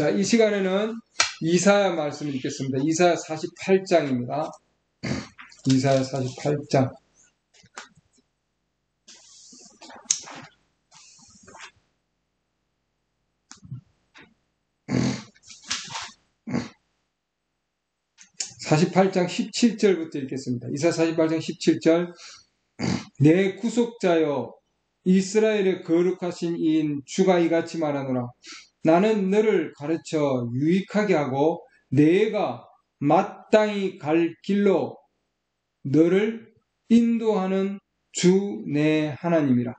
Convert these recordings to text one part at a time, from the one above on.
자, 이 시간에는 이사야 말씀을 읽겠습니다. 이사야 48장입니다. 이사야 48장. (48장) 17절부터 읽겠습니다. 이사야 48장 17절. 내 구속자여 이스라엘의 거룩하신 이인 주가 이같이 말하노라. 나는 너를 가르쳐 유익하게 하고 내가 마땅히 갈 길로 너를 인도하는 주 내 하나님이라.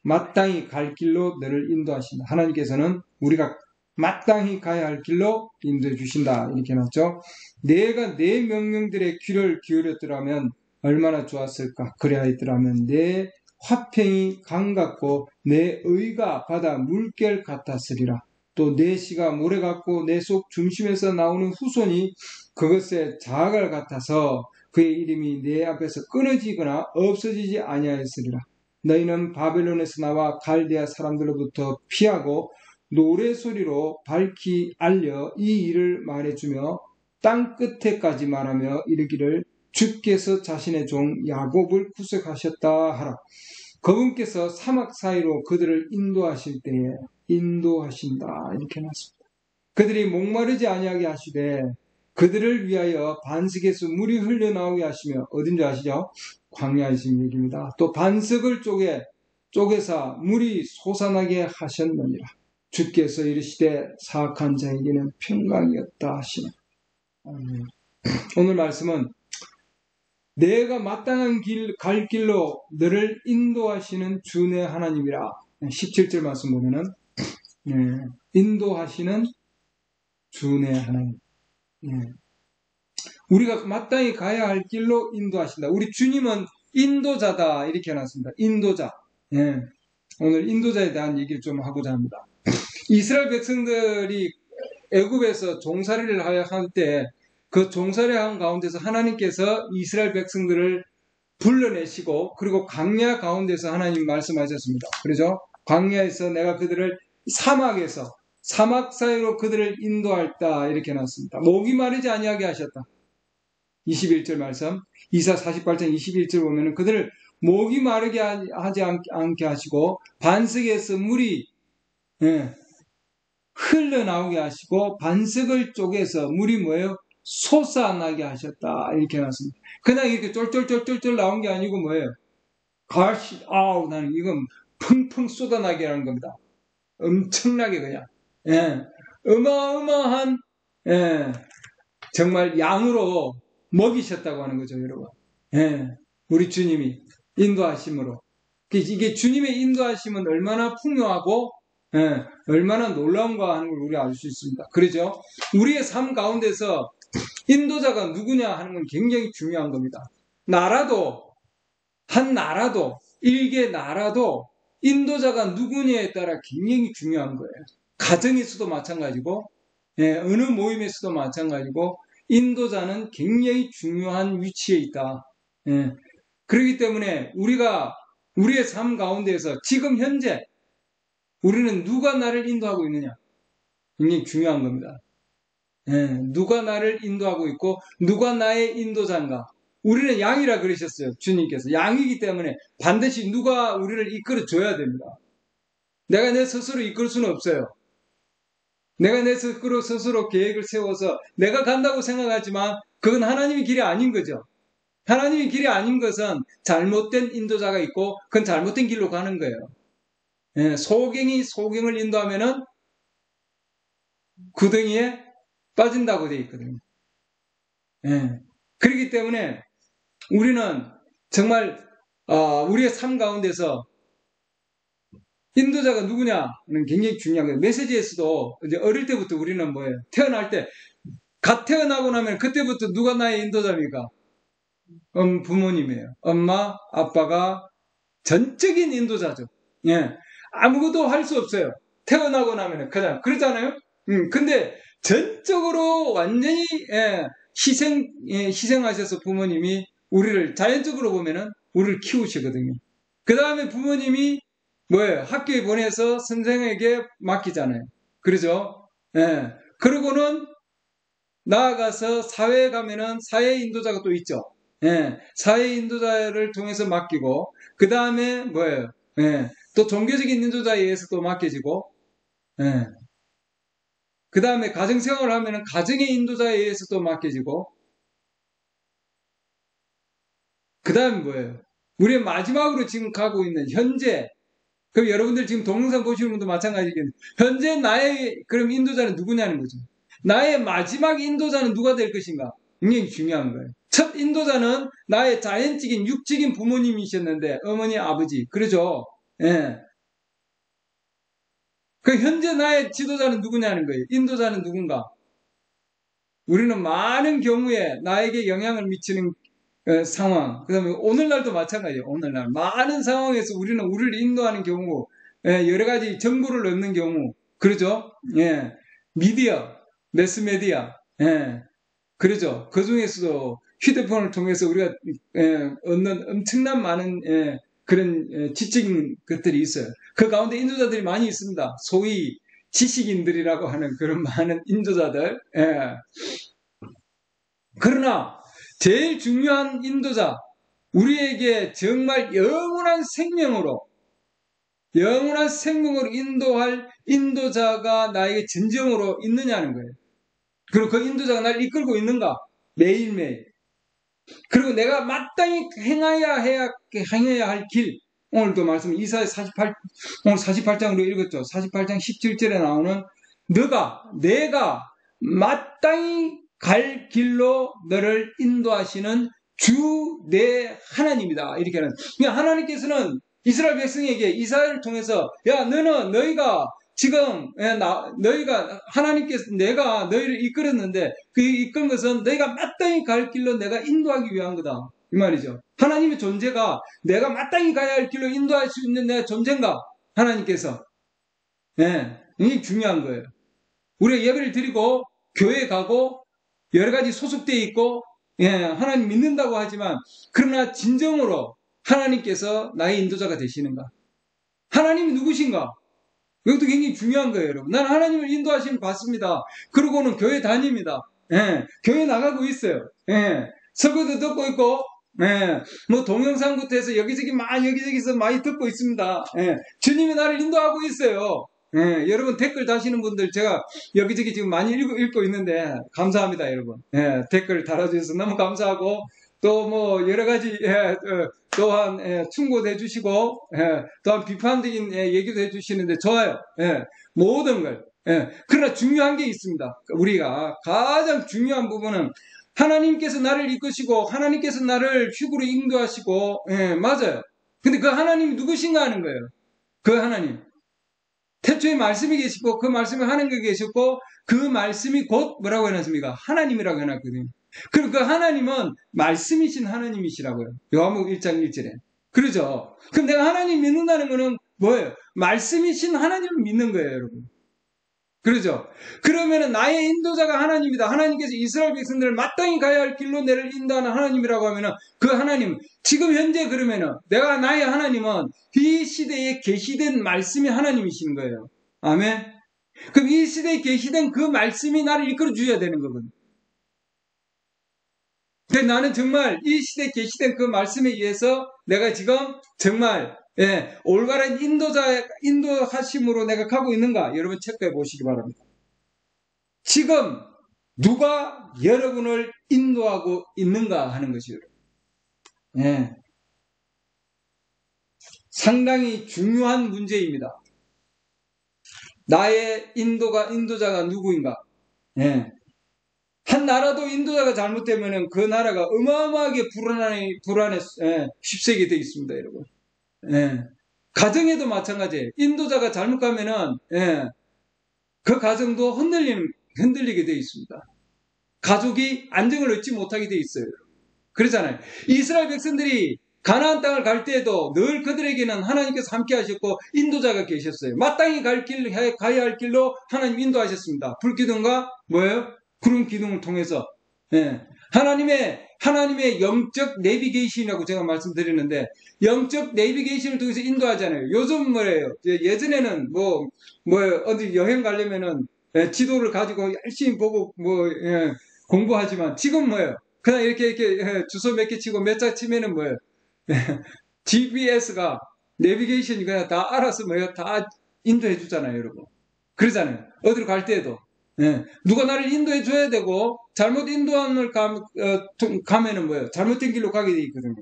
마땅히 갈 길로 너를 인도하신다. 하나님께서는 우리가 마땅히 가야 할 길로 인도해 주신다. 이렇게 해놨죠. 내가 내 명령들의 귀를 기울였더라면 얼마나 좋았을까. 그래야했더라면 내 화평이 강 같고 내 의가 바다 물결 같았으리라. 또 내 씨가 모래 같고 내 속 중심에서 나오는 후손이 그것의 자갈 같아서 그의 이름이 내 앞에서 끊어지거나 없어지지 아니하였으리라. 너희는 바벨론에서 나와 갈대아 사람들로부터 피하고 노래소리로 밝히 알려 이 일을 말해주며 땅 끝에까지 말하며 이르기를 주께서 자신의 종 야곱을 구속하셨다 하라. 그분께서 사막 사이로 그들을 인도하실 때에 인도하신다. 이렇게 해놨습니다. 그들이 목마르지 아니하게 하시되 그들을 위하여 반석에서 물이 흘러나오게 하시며, 어딘지 아시죠? 광야이신 얘기입니다. 또 반석을 쪼개사 물이 솟아나게 하셨느니라. 주께서 이르시되 사악한 자에게는 평강이었다 하시네. 오늘 말씀은 내가 마땅한 갈 길로 너를 인도하시는 주 내 하나님이라. 17절 말씀 보면은 인도하시는 주 내 하나님. 우리가 마땅히 가야 할 길로 인도하신다. 우리 주님은 인도자다. 이렇게 해놨습니다. 인도자. 오늘 인도자에 대한 얘기를 좀 하고자 합니다. 이스라엘 백성들이 애굽에서 종살이를 할 때 그 종살이한 가운데서 하나님께서 이스라엘 백성들을 불러내시고 그리고 광야 가운데서 하나님 말씀하셨습니다. 그렇죠? 광야에서 내가 그들을 사막 사이로 그들을 인도할다. 이렇게 해놨습니다. 목이 마르지 아니하게 하셨다. 21절 말씀. 이사 48장 21절 보면은 그들을 목이 마르게 하지 않게 하시고 반석에서 물이 흘러나오게 하시고 반석을 쪼개서 물이 뭐예요? 솟아나게 하셨다. 이렇게 해놨습니다. 그냥 이렇게 쫄쫄쫄쫄쫄 나온 게 아니고 뭐예요? 나는 이건 펑펑 쏟아나게 하는 겁니다. 엄청나게 그냥. 어마어마한, 정말 양으로 먹이셨다고 하는 거죠, 여러분. 우리 주님이 인도하심으로. 이게 주님의 인도하심은 얼마나 풍요하고, 얼마나 놀라운가 하는 걸 우리가 알 수 있습니다. 그러죠? 우리의 삶 가운데서 인도자가 누구냐 하는 건 굉장히 중요한 겁니다. 한 나라도, 일개 나라도 인도자가 누구냐에 따라 굉장히 중요한 거예요. 가정에서도 마찬가지고, 어느 모임에서도 마찬가지고, 인도자는 굉장히 중요한 위치에 있다. 그렇기 때문에 우리의 삶 가운데에서 지금 현재 우리는 누가 나를 인도하고 있느냐? 굉장히 중요한 겁니다. 누가 나를 인도하고 있고 누가 나의 인도자인가? 우리는 양이라 그러셨어요. 주님께서. 양이기 때문에 반드시 누가 우리를 이끌어줘야 됩니다. 내가 내 스스로 이끌 수는 없어요. 내가 내 스스로 계획을 세워서 내가 간다고 생각하지만 그건 하나님의 길이 아닌 거죠. 하나님의 길이 아닌 것은 잘못된 인도자가 있고 그건 잘못된 길로 가는 거예요. 소경이 소경을 인도하면은 구덩이에 빠진다고 되어 있거든요. 그렇기 때문에 우리는 정말 우리의 삶 가운데서 인도자가 누구냐는 굉장히 중요한 거예요. 메시지에서도 이제 어릴 때부터 우리는 뭐예요? 태어날 때 갓 태어나고 나면 그때부터 누가 나의 인도자입니까? 부모님이에요. 엄마, 아빠가 전적인 인도자죠. 아무것도 할 수 없어요. 태어나고 나면 그냥 그렇잖아요. 근데 전적으로 완전히 희생하셔서 부모님이 우리를 자연적으로 보면은 우리를 키우시거든요. 그 다음에 부모님이 뭐예요? 학교에 보내서 선생에게 맡기잖아요. 그러죠? 예. 그러고는 나아가서 사회에 가면은 사회 인도자가 또 있죠. 예. 사회 인도자를 통해서 맡기고, 그 다음에 뭐예요? 예. 또 종교적인 인도자에 의해서 또 맡겨지고, 예. 그 다음에 가정생활을 하면은 가정의 인도자에 의해서 또 맡겨지고, 그 다음에 뭐예요? 우리의 마지막으로 지금 가고 있는 현재, 그럼 여러분들 지금 동영상 보시는 분도 마찬가지겠네요. 현재 나의 그럼 인도자는 누구냐는 거죠. 나의 마지막 인도자는 누가 될 것인가? 굉장히 중요한 거예요. 첫 인도자는 나의 자연적인 육적인 부모님이셨는데 어머니 아버지 그러죠. 예. 그 현재 나의 지도자는 누구냐는 거예요. 인도자는 누군가? 우리는 많은 경우에 나에게 영향을 미치는 상황, 그 다음에 오늘날도 마찬가지예요. 오늘날 많은 상황에서 우리는 우리를 인도하는 경우, 여러 가지 정보를 얻는 경우, 그러죠? 예, 미디어, 매스메디어, 예, 그러죠. 그 중에서도 휴대폰을 통해서 우리가 얻는 엄청난 많은 그런 지적인 것들이 있어요. 그 가운데 인도자들이 많이 있습니다. 소위 지식인들이라고 하는 그런 많은 인도자들. 예. 그러나 제일 중요한 인도자, 우리에게 정말 영원한 생명으로 인도할 인도자가 나에게 진정으로 있느냐는 거예요. 그리고 그 인도자가 나를 이끌고 있는가? 매일매일. 그리고 내가 마땅히 행해야 할 길. 오늘도 말씀, 이사야 48, 오늘 48장으로 읽었죠. 48장 17절에 나오는 내가 마땅히 갈 길로 너를 인도하시는 주 내 하나님이다. 이렇게 하는. 그러니까 하나님께서는 이스라엘 백성에게 이사야를 통해서 너희가 지금 하나님께서 내가 너희를 이끌었는데 그 이끈 것은 너희가 마땅히 갈 길로 내가 인도하기 위한 거다. 이 말이죠. 하나님의 존재가 내가 마땅히 가야 할 길로 인도할 수 있는 내 존재인가? 하나님께서. 이게 중요한 거예요. 우리가 예배를 드리고 교회에 가고 여러 가지 소속되어 있고 하나님 믿는다고 하지만 그러나 진정으로 하나님께서 나의 인도자가 되시는가? 하나님이 누구신가? 이것도 굉장히 중요한 거예요, 여러분. 나는 하나님을 인도하시는 받습니다. 그러고는 교회 다닙니다. 교회 나가고 있어요. 설교도 듣고 있고, 뭐 동영상부터 해서 여기저기서 많이 듣고 있습니다. 주님이 나를 인도하고 있어요. 여러분 댓글 다시는 분들 제가 여기저기 지금 많이 읽고 있는데 감사합니다, 여러분. 댓글 달아주셔서 너무 감사하고 또 뭐 여러 가지 또한 충고도 해주시고 또한 비판적인 얘기도 해주시는데 좋아요. 모든 걸. 그러나 중요한 게 있습니다. 우리가 가장 중요한 부분은 하나님께서 나를 이끄시고 하나님께서 나를 휴구로 인도하시고 맞아요. 근데 그 하나님이 누구신가 하는 거예요. 그 하나님. 태초에 말씀이 계시고 그 말씀이 하나님께 계셨고 그 말씀이 곧 뭐라고 해놨습니까? 하나님이라고 해놨거든요. 그리고 그 하나님은 말씀이신 하나님이시라고요. 요한복음 1장 1절에. 그러죠. 그럼 내가 하나님 믿는다는 거는 뭐예요? 말씀이신 하나님을 믿는 거예요, 여러분. 그러죠. 그러면은 나의 인도자가 하나님이다. 하나님께서 이스라엘 백성들을 마땅히 가야 할 길로 내를 인도하는 하나님이라고 하면은 그 하나님, 지금 현재 그러면은 나의 하나님은 이 시대에 계시된 말씀이 하나님이신 거예요. 아멘. 그럼 이 시대에 계시된 그 말씀이 나를 이끌어 주셔야 되는 거거든요. 근데 나는 정말 이 시대에 계시된 그 말씀에 의해서 내가 지금 정말 올바른 인도하심으로 내가 가고 있는가? 여러분 체크해 보시기 바랍니다. 지금 누가 여러분을 인도하고 있는가 하는 것이요. 상당히 중요한 문제입니다. 나의 인도자가 누구인가? 한 나라도 인도자가 잘못되면 그 나라가 어마어마하게 불안에 휩싸이게 되어 있습니다, 여러분. 가정에도 마찬가지예요. 인도자가 잘못 가면은 그 가정도 흔들리게 되어 있습니다. 가족이 안정을 얻지 못하게 되어 있어요. 그렇잖아요. 이스라엘 백성들이 가나안 땅을 갈 때에도 늘 그들에게는 하나님께서 함께 하셨고 인도자가 계셨어요. 마땅히 가야 할 길로 하나님 인도하셨습니다. 불기둥과 뭐예요? 구름 기둥을 통해서 하나님의 영적 내비게이션이라고 제가 말씀드리는데 영적 내비게이션을 통해서 인도하잖아요. 요즘 뭐예요? 예전에는 어디 여행 가려면은 지도를 가지고 열심히 보고 공부하지만 지금 뭐예요? 그냥 이렇게 주소 몇 개 치고 몇 자 치면은 뭐예요? GPS가 내비게이션이 그냥 다 알아서 뭐예요? 다 인도해 주잖아요, 여러분. 그러잖아요. 어디로 갈 때에도. 누가 나를 인도해 줘야 되고 잘못 인도함을 가면은 뭐예요? 잘못된 길로 가게 돼 있거든요.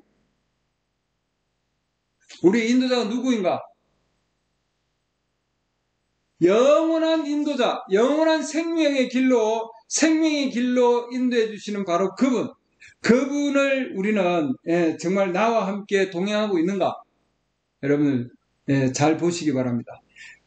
우리 인도자가 누구인가? 영원한 인도자, 영원한 생명의 길로 인도해 주시는 바로 그분을 우리는 정말 나와 함께 동행하고 있는가? 여러분들 잘 보시기 바랍니다.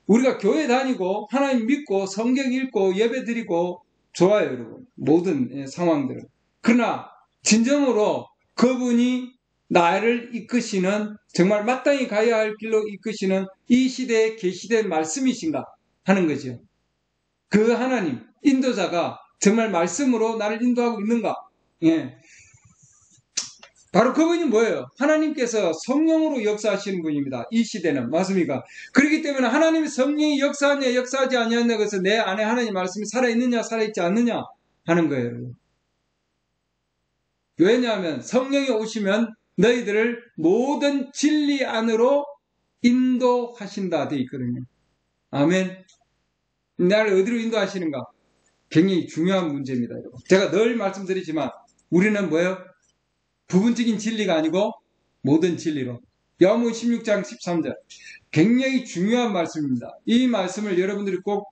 우리가 교회 다니고 하나님 믿고 성경 읽고 예배 드리고 좋아요, 여러분. 모든 상황들은. 그러나 진정으로 그분이 나를 이끄시는, 정말 마땅히 가야 할 길로 이끄시는 이 시대에 계시된 말씀이신가 하는 거죠. 그 하나님, 인도자가 정말 말씀으로 나를 인도하고 있는가? 바로 그분이 뭐예요? 하나님께서 성령으로 역사하시는 분입니다. 이 시대는. 맞습니까? 그렇기 때문에 하나님의 성령이 역사하냐 역사하지 않느냐, 그래서 내 안에 하나님 말씀이 살아있느냐 살아있지 않느냐 하는 거예요. 왜냐하면 성령이 오시면 너희들을 모든 진리 안으로 인도하신다 되어 있거든요. 아멘. 나를 어디로 인도하시는가? 굉장히 중요한 문제입니다, 여러분. 제가 늘 말씀드리지만 우리는 뭐예요? 부분적인 진리가 아니고 모든 진리로. 요한복음 16장 13절. 굉장히 중요한 말씀입니다. 이 말씀을 여러분들이 꼭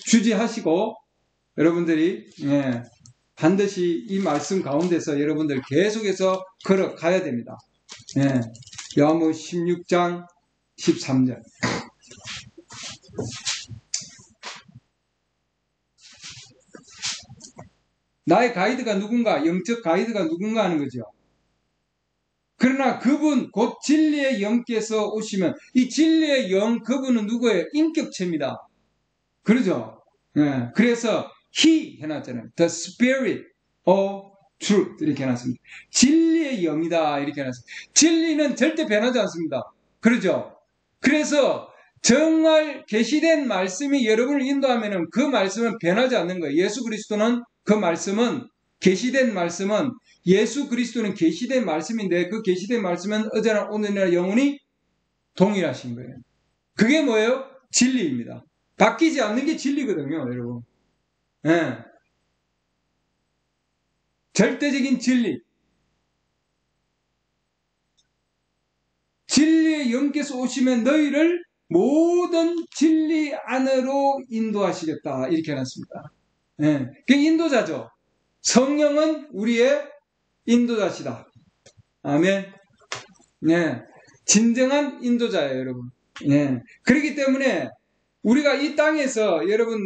주지하시고 여러분들이 반드시 이 말씀 가운데서 여러분들 계속해서 걸어가야 됩니다. 요한복음 16장 13절. 나의 가이드가 누군가, 영적 가이드가 누군가 하는 거죠. 그러나 그분, 곧 진리의 영께서 오시면, 이 진리의 영, 그분은 누구예요? 인격체입니다. 그러죠? 그래서 He 해놨잖아요. The Spirit of Truth 이렇게 해놨습니다. 진리의 영이다 이렇게 해놨습니다. 진리는 절대 변하지 않습니다. 그러죠? 그래서 정말 계시된 말씀이 여러분을 인도하면은 그 말씀은 변하지 않는 거예요. 예수 그리스도는 그 말씀은 계시된 말씀은 예수 그리스도는 계시된 말씀인데 그 계시된 말씀은 어제나 오늘이나 영원히 동일하신 거예요. 그게 뭐예요? 진리입니다. 바뀌지 않는 게 진리거든요, 여러분. 절대적인 진리. 진리의 영께서 오시면 너희를 모든 진리 안으로 인도하시겠다. 이렇게 해놨습니다. 그게 인도자죠. 성령은 우리의 인도자시다. 아멘. 진정한 인도자예요, 여러분. 그렇기 때문에 우리가 이 땅에서 여러분,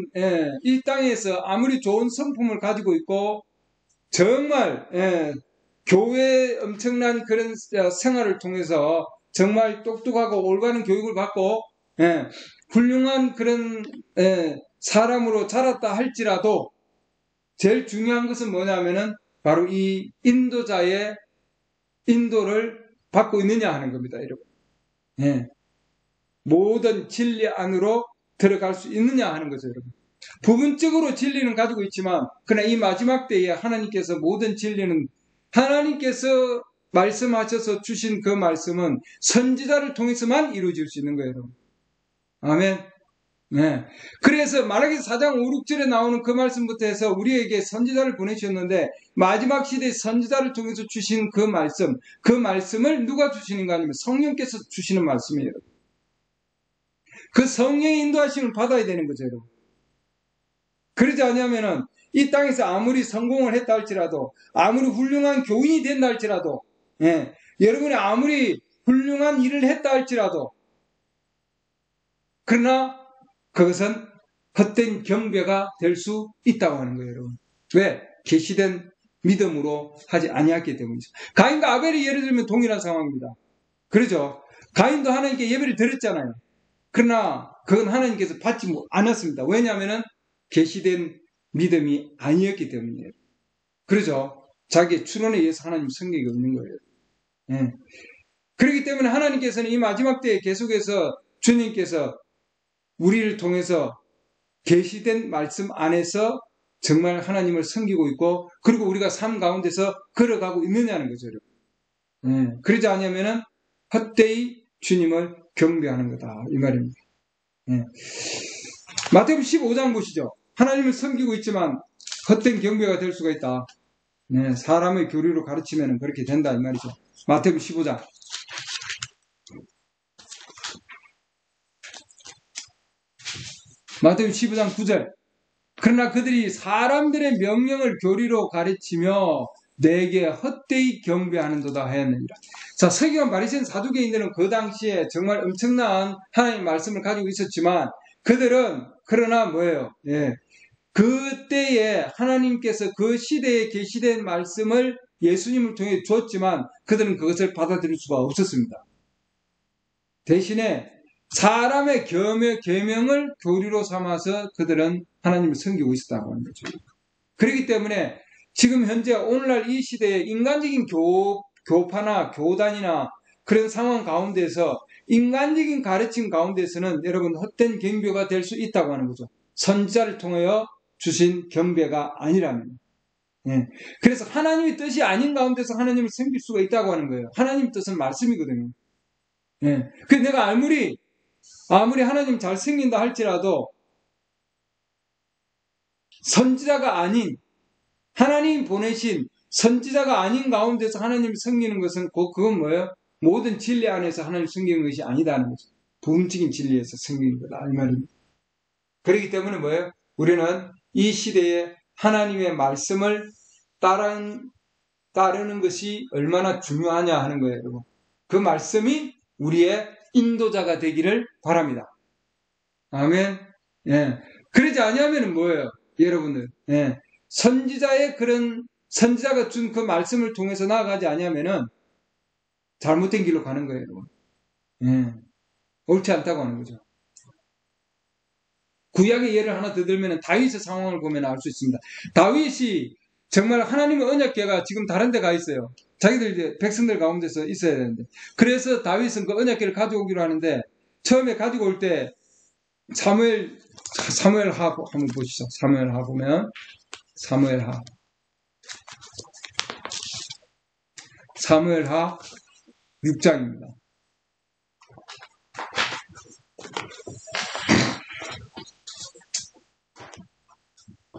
이 땅에서 아무리 좋은 성품을 가지고 있고 정말 교회 엄청난 그런 생활을 통해서 정말 똑똑하고 올바른 교육을 받고 훌륭한 그런 사람으로 자랐다 할지라도 제일 중요한 것은 뭐냐면은 바로 이 인도자의 인도를 받고 있느냐 하는 겁니다, 여러분. 모든 진리 안으로 들어갈 수 있느냐 하는 거죠, 여러분. 부분적으로 진리는 가지고 있지만 그러나 이 마지막 때에 하나님께서 모든 진리는 하나님께서 말씀하셔서 주신 그 말씀은 선지자를 통해서만 이루어질 수 있는 거예요, 여러분. 아멘. 그래서 말라기 4장 5, 6절에 나오는 그 말씀부터 해서 우리에게 선지자를 보내주셨는데 마지막 시대에 선지자를 통해서 주신 그 말씀을 누가 주시는가 하면 성령께서 주시는 말씀이에요. 그 성령의 인도하심을 받아야 되는 거죠, 여러분. 그러지 않으면은 이 땅에서 아무리 성공을 했다 할지라도 아무리 훌륭한 교인이 된다 할지라도 여러분이 아무리 훌륭한 일을 했다 할지라도 그러나 그것은 헛된 경배가 될 수 있다고 하는 거예요, 여러분. 왜? 계시된 믿음으로 하지 아니했기 때문이죠. 가인과 아벨이 예를 들면 동일한 상황입니다. 그렇죠? 가인도 하나님께 예배를 드렸잖아요. 그러나 그건 하나님께서 받지 않았습니다. 왜냐하면 계시된 믿음이 아니었기 때문이에요. 그렇죠? 자기의 추론에 의해서 하나님 성격이 없는 거예요. 그렇기 때문에 하나님께서는 이 마지막 때에 계속해서 주님께서 우리를 통해서 계시된 말씀 안에서 정말 하나님을 섬기고 있고, 그리고 우리가 삶 가운데서 걸어가고 있느냐는 거죠, 여러분. 그러지 않으면은 헛되이 주님을 경배하는 거다, 이 말입니다. 마태복음 15장 보시죠. 하나님을 섬기고 있지만 헛된 경배가 될 수가 있다. 사람의 교리로 가르치면 그렇게 된다, 이 말이죠. 마태복음 15장. 마태복음 15장 9절. 그러나 그들이 사람들의 명령을 교리로 가르치며 내게 헛되이 경배하는도다 하였느니라. 자, 서기관 바리새인 사두개인들은 그 당시에 정말 엄청난 하나님의 말씀을 가지고 있었지만, 그들은 그러나 뭐예요? 그때에 하나님께서 그 시대에 계시된 말씀을 예수님을 통해 줬지만 그들은 그것을 받아들일 수가 없었습니다. 대신에 사람의 계명을 교리로 삼아서 그들은 하나님을 섬기고 있었다고 하는 거죠. 그렇기 때문에 지금 현재 오늘날 이 시대에 인간적인 교파나 교단이나 그런 상황 가운데서 인간적인 가르침 가운데서는 여러분 헛된 경배가 될 수 있다고 하는 거죠. 선지자를 통하여 주신 경배가 아니라면. 그래서 하나님의 뜻이 아닌 가운데서 하나님을 섬길 수가 있다고 하는 거예요. 하나님의 뜻은 말씀이거든요. 그래서 내가 아무리 하나님 잘 섬긴다 할지라도 선지자가 아닌, 하나님 보내신 선지자가 아닌 가운데서 하나님을 섬기는 것은 그건 뭐예요? 모든 진리 안에서 하나님을 섬기는 것이 아니다는 거죠. 부분적인 진리에서 섬기는 거다, 이 말입니다. 그렇기 때문에 뭐예요? 우리는 이 시대에 하나님의 말씀을 따르는 것이 얼마나 중요하냐 하는 거예요, 여러분. 그 말씀이 우리의 인도자가 되기를 바랍니다. 아멘. 그러지 아니하면 뭐예요, 여러분들? 선지자가 준 그 말씀을 통해서 나아가지 아니하면은 잘못된 길로 가는 거예요, 여러분. 옳지 않다고 하는 거죠. 구약의 예를 하나 더 들면 다윗의 상황을 보면 알 수 있습니다. 다윗이 정말 하나님의 언약궤가 지금 다른 데 가 있어요. 자기들 이제 백성들 가운데서 있어야 되는데, 그래서 다윗은 그 언약궤를 가져오기로 하는데, 처음에 가지고 올 때 사무엘하 한번 보시죠. 사무엘하 보면 사무엘하 6장입니다.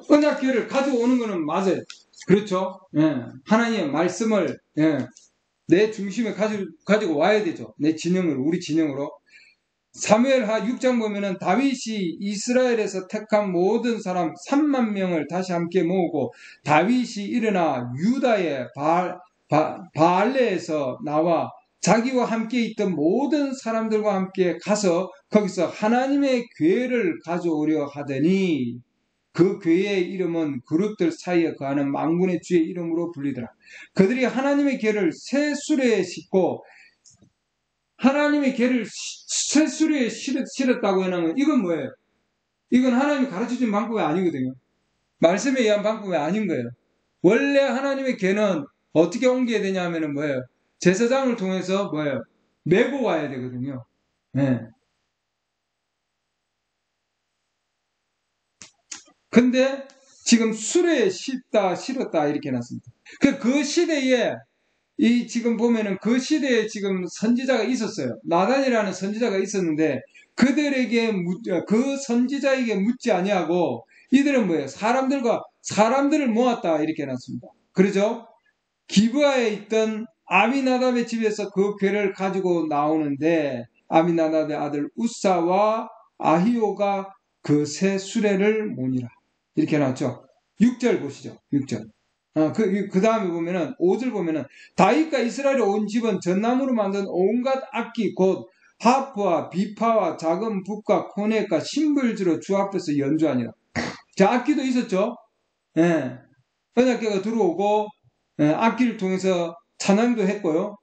언약궤를 가져오는 것은 맞아요. 그렇죠? 하나님의 말씀을 내 중심에 가지고 와야 되죠. 내 진영으로, 우리 진영으로. 사무엘하 6장 보면은 다윗이 이스라엘에서 택한 모든 사람 3만 명을 다시 함께 모으고 다윗이 일어나 유다의 바알레에서 나와 자기와 함께 있던 모든 사람들과 함께 가서 거기서 하나님의 궤를 가져오려 하더니 그 궤의 이름은 그룹들 사이에 거하는 만군의 주의 이름으로 불리더라. 그들이 하나님의 궤를 새 수레에 싣고, 하나님의 궤를 새 수레에 실었다고 해놓으면 이건 뭐예요? 이건 하나님이 가르쳐준 방법이 아니거든요. 말씀에 의한 방법이 아닌 거예요. 원래 하나님의 궤는 어떻게 옮겨야 되냐 하면은 뭐예요? 제사장을 통해서 뭐예요? 메고 와야 되거든요. 근데 지금 수레에 실었다 이렇게 해놨습니다. 그 시대에 지금 보면은 그 시대에 지금 선지자가 있었어요. 나단이라는 선지자가 있었는데 그 선지자에게 묻지 아니하고 이들은 뭐예요? 사람들을 모았다 이렇게 해놨습니다. 그러죠? 기브아에 있던 아미나답의 집에서 그 궤를 가지고 나오는데 아미나답의 아들 우사와 아히오가 그 새 수레를 모니라. 이렇게 해놨죠. 6절 보시죠. 6절. 그 다음에 보면은 5절 보면은 다윗과 이스라엘의 온 집은 전나무로 만든 온갖 악기 곧 하프와 비파와 작은 북과 코넷과 심벌주로 주 앞에서 연주하니라. 자, 악기도 있었죠. 언약궤가 들어오고 악기를 통해서 찬양도 했고요.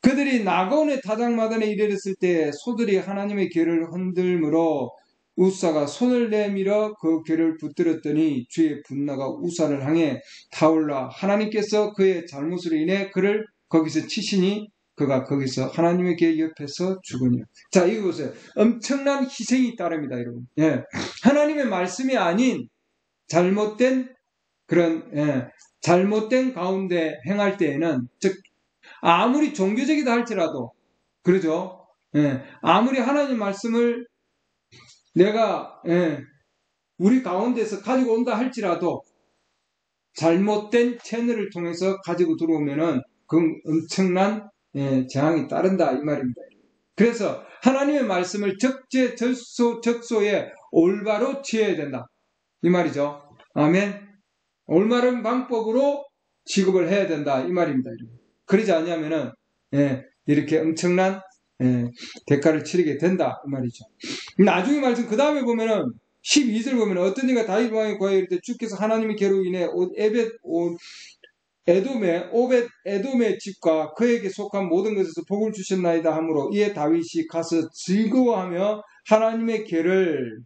그들이 나곤의 타작마단에 이르렀을 때 소들이 하나님의 궤를 흔들므로 우사가 손을 내밀어 그 궤를 붙들었더니 주의 분노가 우사를 향해 타올라 하나님께서 그의 잘못으로 인해 그를 거기서 치시니 그가 거기서 하나님의 계 옆에서 죽으니라. 자, 이거 보세요. 엄청난 희생이 따릅니다, 여러분. 예. 하나님의 말씀이 아닌 잘못된 그런 잘못된 가운데 행할 때에는, 즉 아무리 종교적이다 할지라도, 그러죠. 아무리 하나님 말씀을 내가 우리 가운데서 가지고 온다 할지라도 잘못된 채널을 통해서 가지고 들어오면은 그 엄청난 재앙이 따른다 이 말입니다. 그래서 하나님의 말씀을 적소에 올바로 취해야 된다 이 말이죠. 아멘. 올바른 방법으로 취급을 해야 된다 이 말입니다. 그러지 않으면은 이렇게 엄청난 대가를 치르게 된다 이 말이죠. 나중에 말씀 그 다음에 보면은 12절 보면 어떤 이가 다윗 왕의 고하여 이르되 주께서 하나님의 계로 인해 오벳 에돔의 집과 그에게 속한 모든 것에서 복을 주셨나이다 하므로 이에 다윗이 가서 즐거워하며 하나님의 궤를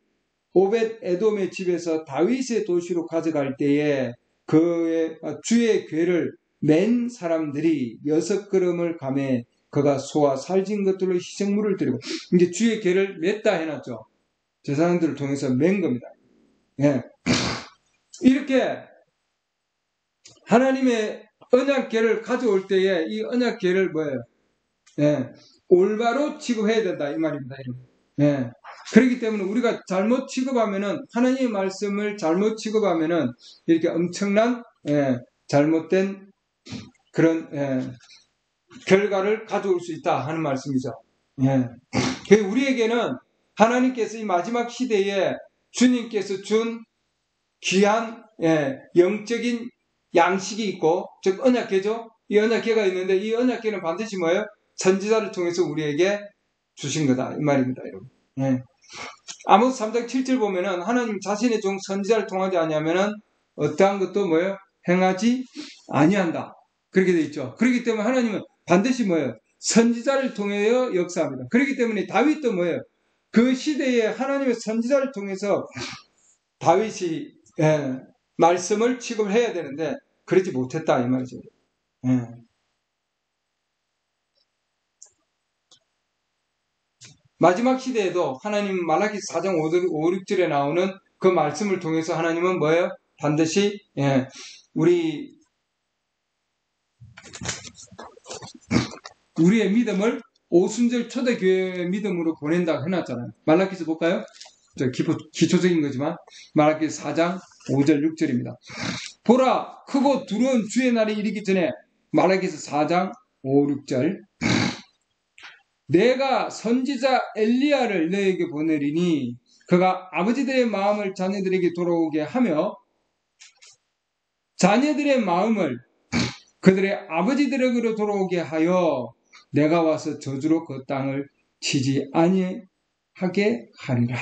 오벳 에돔의 집에서 다윗의 도시로 가져갈 때에 그의 주의 궤를 맨 사람들이 6걸음을 가매 그가 소와 살진 것들로 희생물을 드리고, 이제 주의 궤를 맸다 해놨죠. 저 사람들을 통해서 맨 겁니다. 이렇게 하나님의 언약궤를 가져올 때에 이 언약궤를 뭐예요? 올바로 취급해야 된다 이 말입니다. 그렇기 때문에 우리가 잘못 취급하면은, 하나님의 말씀을 잘못 취급하면은 이렇게 엄청난 잘못된 그런 결과를 가져올 수 있다 하는 말씀이죠. 우리에게는 하나님께서 이 마지막 시대에 주님께서 준 귀한 영적인 양식이 있고, 즉 언약궤죠. 이 언약궤가 있는데 이 언약궤는 반드시 뭐예요? 선지자를 통해서 우리에게 주신 거다 이 말입니다, 여러분. 아모스 3장 7절 보면은 하나님 자신의 종 선지자를 통하지 아니하면은 어떠한 것도 뭐예요? 행하지 아니한다. 그렇게 되어 있죠. 그렇기 때문에 하나님은 반드시 뭐예요? 선지자를 통하여 역사합니다. 그렇기 때문에 다윗도 뭐예요? 그 시대에 하나님의 선지자를 통해서 다윗이 말씀을 취급해야 되는데 그러지 못했다 이 말이죠. 마지막 시대에도 하나님 말라기 4장 5, 6절에 나오는 그 말씀을 통해서 하나님은 뭐예요? 반드시 우리의 믿음을 오순절 초대교회의 믿음으로 보낸다고 해놨잖아요. 말라기서 볼까요? 기초적인 거지만 말라기 4장 5절 6절입니다. 보라, 크고 두려운 주의 날이 이르기 전에, 말라기서 4장 5, 6절, 내가 선지자 엘리야를 너에게 보내리니 그가 아버지들의 마음을 자녀들에게 돌아오게 하며 자녀들의 마음을 그들의 아버지들에게로 돌아오게 하여 내가 와서 저주로 그 땅을 치지 아니하게 하리라.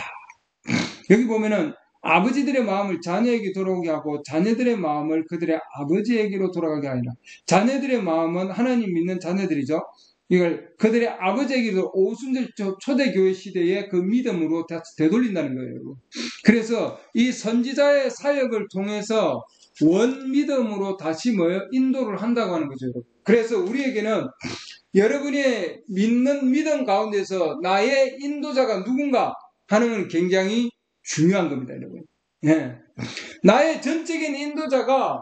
여기 보면은 아버지들의 마음을 자녀에게 돌아오게 하고 자녀들의 마음을 그들의 아버지에게로 돌아가게 하리라. 자녀들의 마음은 하나님 믿는 자녀들이죠. 이걸 그들의 아버지에게도 오순절 초대교회 시대의 그 믿음으로 되돌린다는 거예요. 그래서 이 선지자의 사역을 통해서 원 믿음으로 다시 인도를 한다고 하는 거죠. 그래서 우리에게는 여러분이 믿는 믿음 가운데서 나의 인도자가 누군가 하는 건 굉장히 중요한 겁니다, 여러분. 나의 전적인 인도자가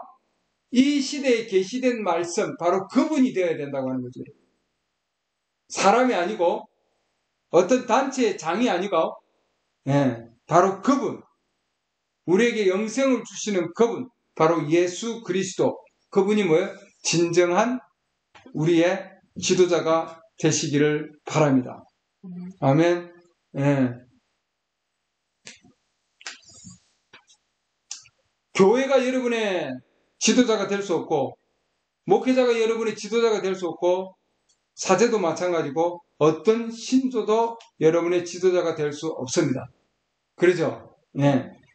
이 시대에 계시된 말씀, 바로 그분이 되어야 된다고 하는 거죠. 사람이 아니고 어떤 단체의 장이 아니고 바로 그분, 우리에게 영생을 주시는 그분, 바로 예수 그리스도, 그분이 뭐예요? 진정한 우리의 지도자가 되시기를 바랍니다. 아멘. 교회가 여러분의 지도자가 될 수 없고, 목회자가 여러분의 지도자가 될 수 없고, 사제도 마찬가지고 어떤 신조도 여러분의 지도자가 될 수 없습니다. 그러죠?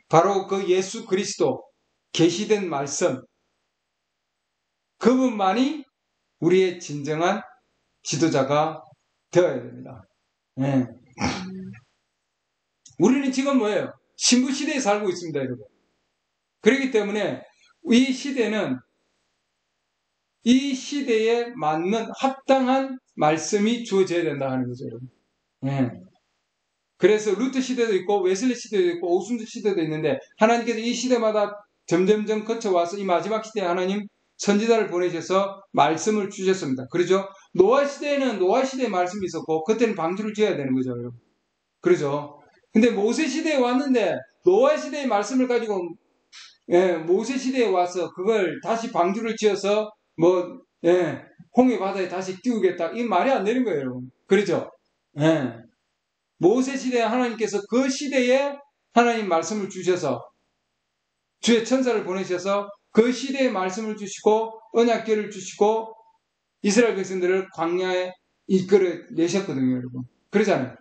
바로 그 예수 그리스도, 계시된 말씀, 그분만이 우리의 진정한 지도자가 되어야 됩니다. 우리는 지금 뭐예요? 신부시대에 살고 있습니다, 여러분. 그렇기 때문에 이 시대는 이 시대에 맞는 합당한 말씀이 주어져야 된다 하는 거죠, 여러분. 예. 그래서 루트 시대도 있고 웨슬리 시대도 있고 오순절 시대도 있는데 하나님께서 이 시대마다 점점점 거쳐와서 이 마지막 시대에 하나님 선지자를 보내셔서 말씀을 주셨습니다. 그렇죠? 노아 시대에는 노아 시대의 말씀이 있었고 그때는 방주를 지어야 되는 거죠, 여러분. 그렇죠? 근데 모세 시대에 왔는데 노아 시대의 말씀을 가지고 모세 시대에 와서 그걸 다시 방주를 지어서 홍해 바다에 다시 띄우겠다. 이 말이 안 되는 거예요, 여러분. 그렇죠? 예. 모세 시대에 하나님께서 그 시대에 하나님 말씀을 주셔서 주의 천사를 보내셔서 그 시대에 말씀을 주시고 언약궤를 주시고 이스라엘 백성들을 광야에 이끌어 내셨거든요, 여러분. 그러잖아요.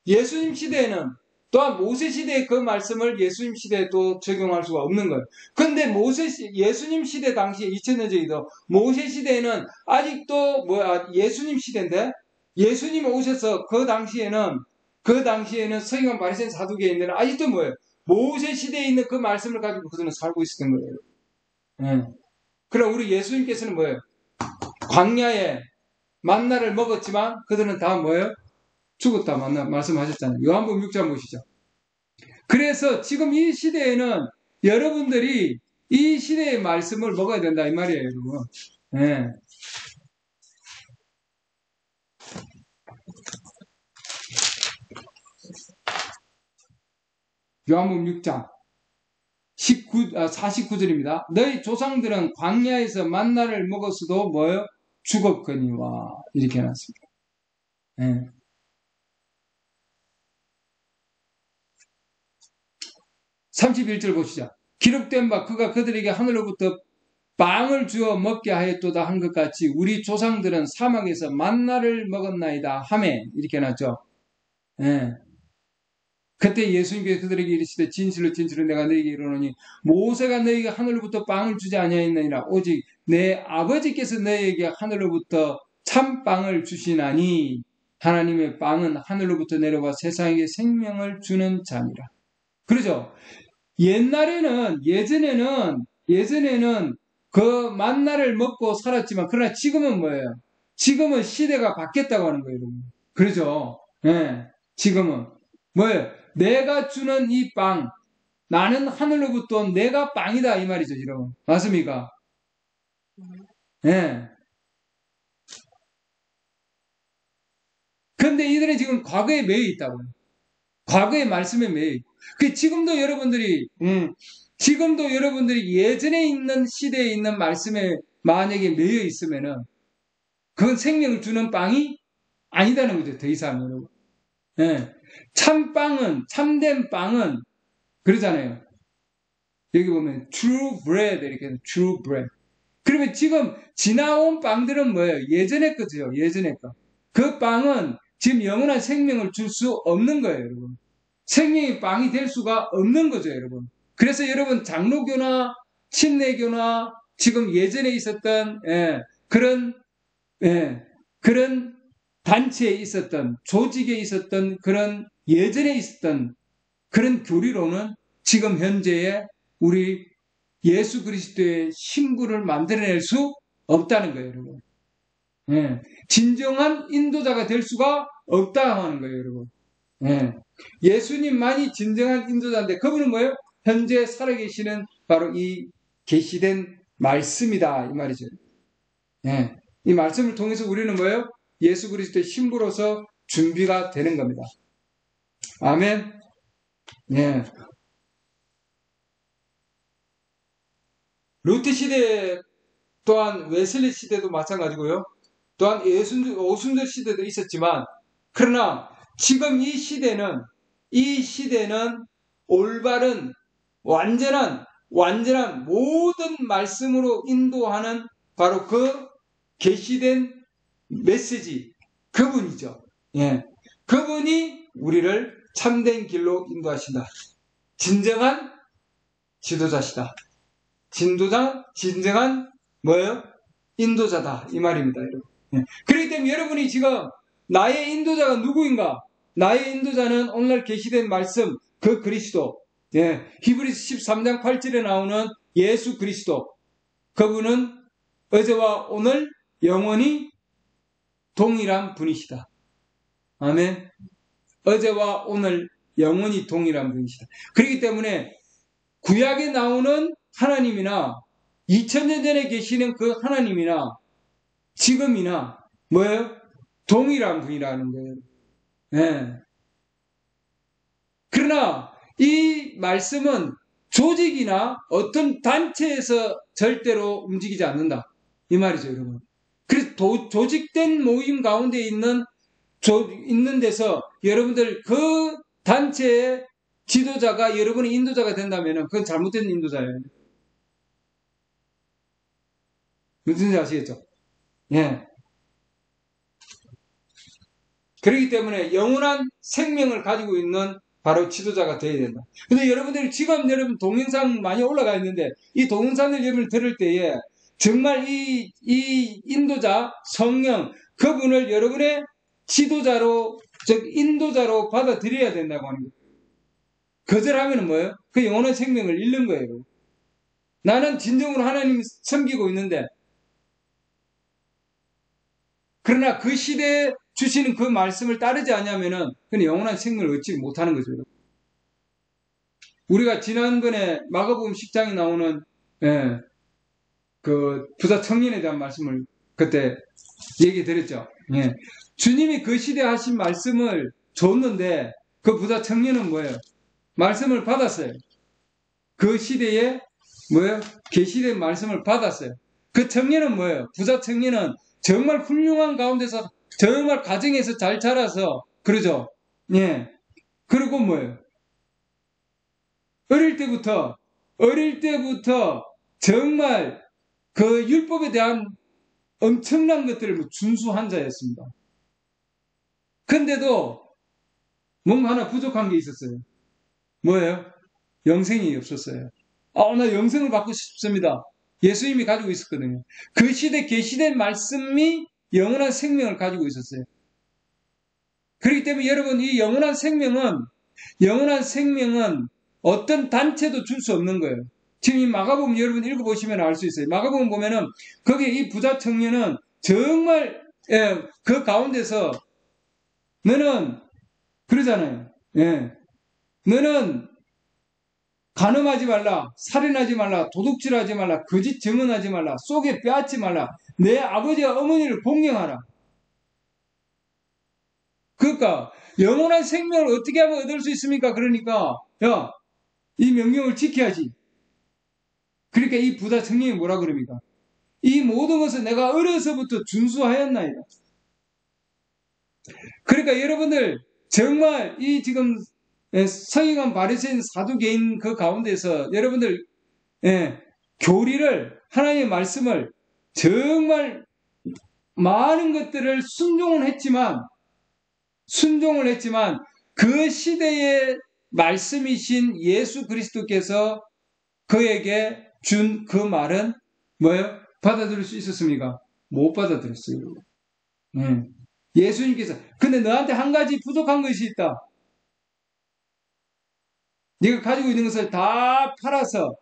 예수님 시대에는 또한 모세 시대의 그 말씀을 예수님 시대에 또 적용할 수가 없는 거예요. 그런데 예수님 시대 당시에 2000년 전이도 모세 시대에는 아직도 예수님 시대인데 예수님 오셔서 그 당시에는 서기관 바리새인 사두개인들은 아직도 뭐예요? 모세 시대에 있는 그 말씀을 가지고 그들은 살고 있었던 거예요. 그럼 우리 예수님께서는 뭐예요? 광야에 만나를 먹었지만 그들은 다 뭐예요? 죽었다 말씀하셨잖아요. 요한복음 6장 보시죠. 그래서 지금 이 시대에는 여러분들이 이 시대의 말씀을 먹어야 된다 이 말이에요, 여러분. 네. 요한복음 6장 49절입니다. 너희 조상들은 광야에서 만나를 먹었어도 뭐예요? 죽었거니와 이렇게 해놨습니다. 네. 31절 보시죠. 기록된 바 그가 그들에게 하늘로부터 빵을 주어 먹게 하였도다 한 것 같이 우리 조상들은 사막에서 만나를 먹었나이다 하매 이렇게 해놨죠. 예. 그때 예수님께서 그들에게 이르시되 진실로 진실로 내가 너희에게 이르노니 모세가 너희에게 하늘로부터 빵을 주지 아니하였느니라 오직 내 아버지께서 너희에게 하늘로부터 참빵을 주시나니 하나님의 빵은 하늘로부터 내려와 세상에게 생명을 주는 자니라. 그러죠? 예전에는 그 만나를 먹고 살았지만 그러나 지금은 뭐예요? 지금은 시대가 바뀌었다고 하는 거예요, 여러분. 그렇죠? 예. 지금은 뭐예요? 내가 주는 이 빵, 나는 하늘로부터 내가 빵이다 이 말이죠, 여러분. 맞습니까? 예. 근데 이들은 지금 과거에 매여 있다고요. 과거의 말씀에 매여 있고. 지금도 여러분들이 예전에 있는 시대에 있는 말씀에 만약에 매여 있으면은 그건 생명을 주는 빵이 아니다는 거죠. 더 이상 여러분. 예. 참된 빵은 그러잖아요. 여기 보면 true bread 이렇게 해서 true bread. 그러면 지금 지나온 빵들은 뭐예요? 예전의 거죠. 예전의 거. 그 빵은 지금 영원한 생명을 줄 수 없는 거예요, 여러분. 생명이 빵이 될 수가 없는 거죠, 여러분. 그래서 여러분 장로교나 침례교나 지금 예전에 있었던 그런 단체에 있었던 조직에 있었던 그런 예전에 있었던 그런 교리로는 지금 현재의 우리 예수 그리스도의 신부를 만들어낼 수 없다는 거예요, 여러분. 진정한 인도자가 될 수가 없다 하는 거예요, 여러분. 예수님만이 진정한 인도자인데 그분은 뭐예요? 현재 살아계시는 바로 이 계시된 말씀이다 이 말이죠. 이 말씀을 통해서 우리는 뭐예요? 예수 그리스도의 신부로서 준비가 되는 겁니다. 아멘. 루트 시대 또한 웨슬리 시대도 마찬가지고요. 또한 오순절 시대도 있었지만 그러나 지금 이 시대는 올바른 완전한 모든 말씀으로 인도하는 바로 그 계시된 메시지 그분이죠. 그분이 우리를 참된 길로 인도하신다. 진정한 지도자시다. 진정한 뭐예요? 인도자다 이 말입니다, 여러분. 그렇기 때문에 여러분이 지금 나의 인도자가 누구인가? 나의 인도자는 오늘 계시된 말씀 그 그리스도. 히브리서 13장 8절에 나오는 예수 그리스도. 그분은 어제와 오늘 영원히 동일한 분이시다. 아멘. 어제와 오늘 영원히 동일한 분이시다. 그렇기 때문에 구약에 나오는 하나님이나 2000년 전에 계시는 그 하나님이나 지금이나 뭐예요? 동일한 분이라는 거예요. 네. 그러나 이 말씀은 조직이나 어떤 단체에서 절대로 움직이지 않는다. 이 말이죠, 여러분. 그래서 조직된 모임 가운데 있는 데서 여러분들 그 단체의 지도자가 여러분의 인도자가 된다면 그건 잘못된 인도자예요. 무슨지 아시겠죠? 예. 그렇기 때문에 영원한 생명을 가지고 있는 바로 지도자가 되어야 된다. 근데 여러분들이 지금 여러분 동영상 많이 올라가 있는데 이 동영상을 여러분 들을 때에 정말 이 인도자, 성령, 그분을 여러분의 지도자로, 즉 인도자로 받아들여야 된다고 하는 거예요. 거절하면 뭐예요? 그 영원한 생명을 잃는 거예요. 나는 진정으로 하나님을 섬기고 있는데 그러나 그 시대에 주시는 그 말씀을 따르지 않으면은 그는 영원한 생명을 얻지 못하는 거죠. 우리가 지난번에 마가복음 10장에 나오는 그 부자 청년에 대한 말씀을 그때 얘기 드렸죠. 예. 주님이 그 시대에 하신 말씀을 줬는데 그 부자 청년은 뭐예요? 말씀을 받았어요. 그 시대에 뭐예요? 계시된 말씀을 받았어요. 그 청년은 뭐예요? 부자 청년은 정말 훌륭한 가운데서 정말 가정에서 잘 자라서 그러죠. 예. 그리고 뭐예요? 어릴 때부터 정말 그 율법에 대한 엄청난 것들을 준수한 자였습니다. 근데도 뭔가 하나 부족한 게 있었어요. 뭐예요? 영생이 없었어요. 나 영생을 받고 싶습니다. 예수님이 가지고 있었거든요. 그 시대 계시된 말씀이 영원한 생명을 가지고 있었어요. 그렇기 때문에 여러분 이 영원한 생명은 어떤 단체도 줄 수 없는 거예요. 지금 이 마가복음 여러분 읽어보시면 알 수 있어요. 마가복음 보면은 거기에 이 부자 청년은 정말 그 가운데서 너는 그러잖아요. 너는 간음하지 말라, 살인하지 말라, 도둑질하지 말라, 거짓 증언하지 말라, 속에 빼앗지 말라, 내 아버지와 어머니를 공경하라. 그러니까 영원한 생명을 어떻게 하면 얻을 수 있습니까? 그러니까 이 명령을 지켜야지. 그러니까 이 부자 청년이 뭐라 그럽니까? 이 모든 것을 내가 어려서부터 준수하였나이다. 그러니까 여러분들 정말 이 지금 서기관 바리새인 사두개인 그 가운데서 여러분들 교리를 하나님의 말씀을 정말 많은 것들을 순종을 했지만 그 시대의 말씀이신 예수 그리스도께서 그에게 준 그 말은 뭐예요? 받아들일 수 있었습니까? 못 받아들였어요. 예수님께서 근데 너한테 한 가지 부족한 것이 있다. 네가 가지고 있는 것을 다 팔아서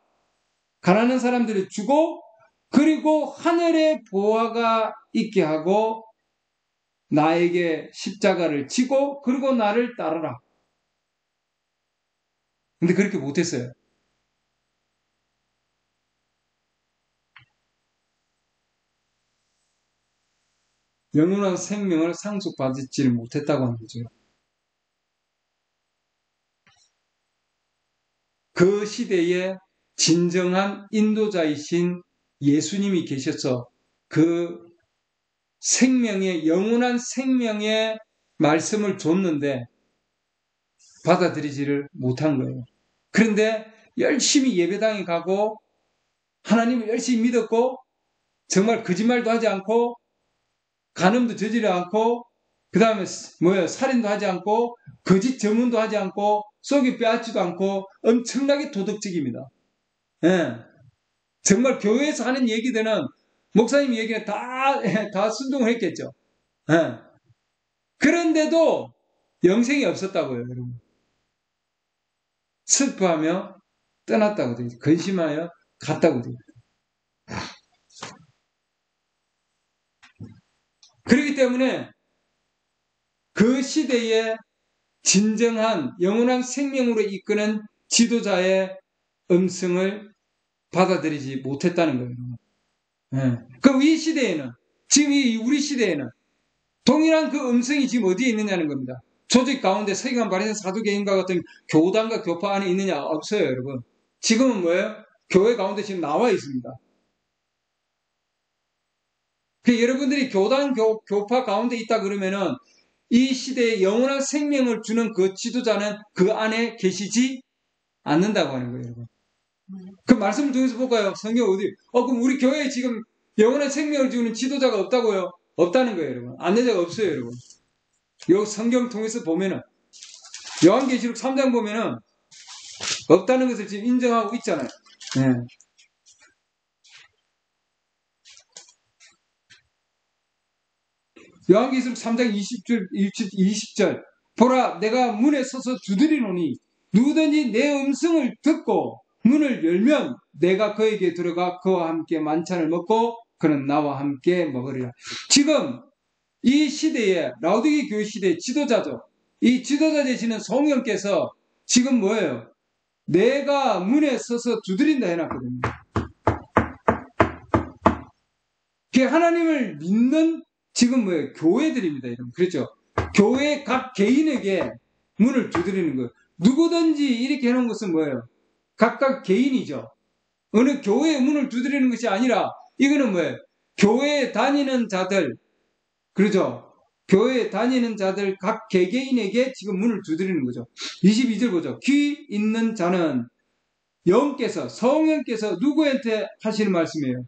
가난한 사람들을 주고 그리고 하늘의 보화가 있게 하고 나에게 십자가를 지고 그리고 나를 따르라. 근데 그렇게 못했어요. 영원한 생명을 상속받지를 못했다고 하는 거죠. 그 시대에 진정한 인도자이신 예수님이 계셔서 그 영원한 생명의 말씀을 줬는데 받아들이지를 못한 거예요. 그런데 열심히 예배당에 가고 하나님을 열심히 믿었고 정말 거짓말도 하지 않고 간음도 저지르지 않고 그 다음에 살인도 하지 않고 거짓 증언도 하지 않고 속이 빼앗지도 않고 엄청나게 도덕적입니다. 정말 교회에서 하는 얘기들은 목사님 얘기는 다 순종을 했겠죠. 그런데도 영생이 없었다고요, 여러분. 슬퍼하며 떠났다고 되어 있어요. 근심하여 갔다고 되어 있어요. 그렇기 때문에 그 시대에 진정한 영원한 생명으로 이끄는 지도자의 음성을 받아들이지 못했다는 거예요. 네. 그럼 이 시대에는, 지금 우리 시대에는 동일한 그 음성이 지금 어디에 있느냐는 겁니다. 조직 가운데 서기관, 바리새인, 사두개인과 같은 교단과 교파 안에 있느냐? 없어요, 여러분. 지금은 뭐예요? 교회 가운데 지금 나와 있습니다. 여러분들이 교단, 교파 가운데 있다 그러면은 이 시대에 영원한 생명을 주는 그 지도자는 그 안에 계시지 않는다고 하는 거예요, 여러분. 그 말씀을 통해서 볼까요? 성경 어디? 그럼 우리 교회에 지금 영원한 생명을 주는 지도자가 없다고요? 없다는 거예요, 여러분. 안내자가 없어요, 여러분. 요 성경 통해서 보면은, 요한계시록 3장 보면은, 없다는 것을 지금 인정하고 있잖아요. 네. 요한계시록 3장 20절 보라 내가 문에 서서 두드리노니 누구든지 내 음성을 듣고 문을 열면 내가 그에게 들어가 그와 함께 만찬을 먹고 그는 나와 함께 먹으리라. 지금 이 시대에 라오디게 교회 시대의 지도자죠. 이 지도자 되시는 성령께서 지금 뭐예요? 내가 문에 서서 두드린다 해놨거든요. 그게 하나님을 믿는 지금 뭐예요? 교회들입니다, 여러분. 그렇죠? 교회 각 개인에게 문을 두드리는 거예요. 누구든지 이렇게 해놓은 것은 뭐예요? 각각 개인이죠. 어느 교회의 문을 두드리는 것이 아니라 이거는 뭐예요? 교회에 다니는 자들, 그렇죠? 교회에 다니는 자들 각 개개인에게 지금 문을 두드리는 거죠. 22절 보죠. 귀 있는 자는 영께서, 성령께서 누구한테 하시는 말씀이에요?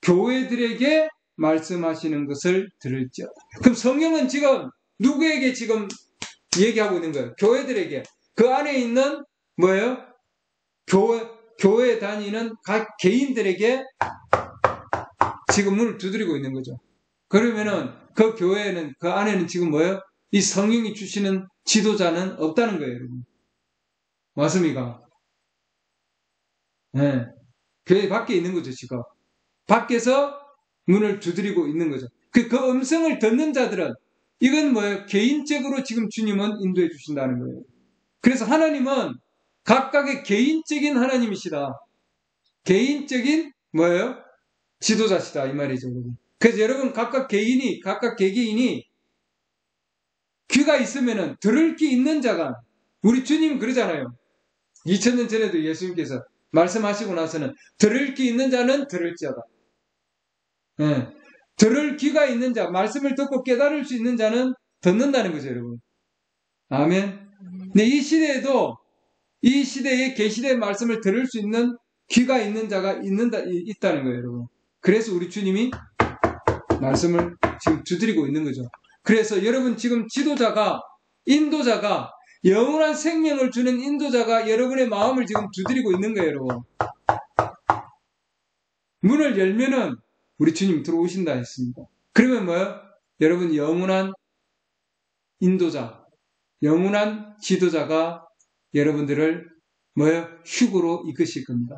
교회들에게 말씀하시는 것을 들을지어다. 그럼 성령은 지금 누구에게 지금 얘기하고 있는 거예요? 교회들에게. 그 안에 있는 뭐예요? 교회 다니는 각 개인들에게 지금 문을 두드리고 있는 거죠. 그러면은 그 교회는, 그 안에는 지금 뭐예요? 이 성령이 주시는 지도자는 없다는 거예요, 여러분. 맞습니까? 네. 교회 밖에 있는 거죠, 지금. 밖에서 문을 두드리고 있는 거죠. 그 음성을 듣는 자들은 이건 뭐예요? 개인적으로 지금 주님은 인도해 주신다는 거예요. 그래서 하나님은 각각의 개인적인 하나님이시다. 개인적인 뭐예요? 지도자시다 이 말이죠. 그래서 여러분 각각 개개인이 귀가 있으면은 들을 귀 있는 자가, 우리 주님 그러잖아요. 2000년 전에도 예수님께서 말씀하시고 나서는 들을 귀 있는 자는 들을지어다. 네. 들을 귀가 있는 자, 말씀을 듣고 깨달을 수 있는 자는 듣는다는 거죠, 여러분. 아멘. 근데 이 시대에도 이 시대에 계시된 말씀을 들을 수 있는 귀가 있는 자가 있다는 거예요, 여러분. 그래서 우리 주님이 말씀을 지금 두드리고 있는 거죠. 그래서 여러분 지금 지도자가, 인도자가, 영원한 생명을 주는 인도자가 여러분의 마음을 지금 두드리고 있는 거예요, 여러분. 문을 열면은 우리 주님 들어오신다 했습니다. 그러면 뭐예요? 여러분 영원한 인도자, 영원한 지도자가 여러분들을 뭐예요? 휴거로 이끄실 겁니다.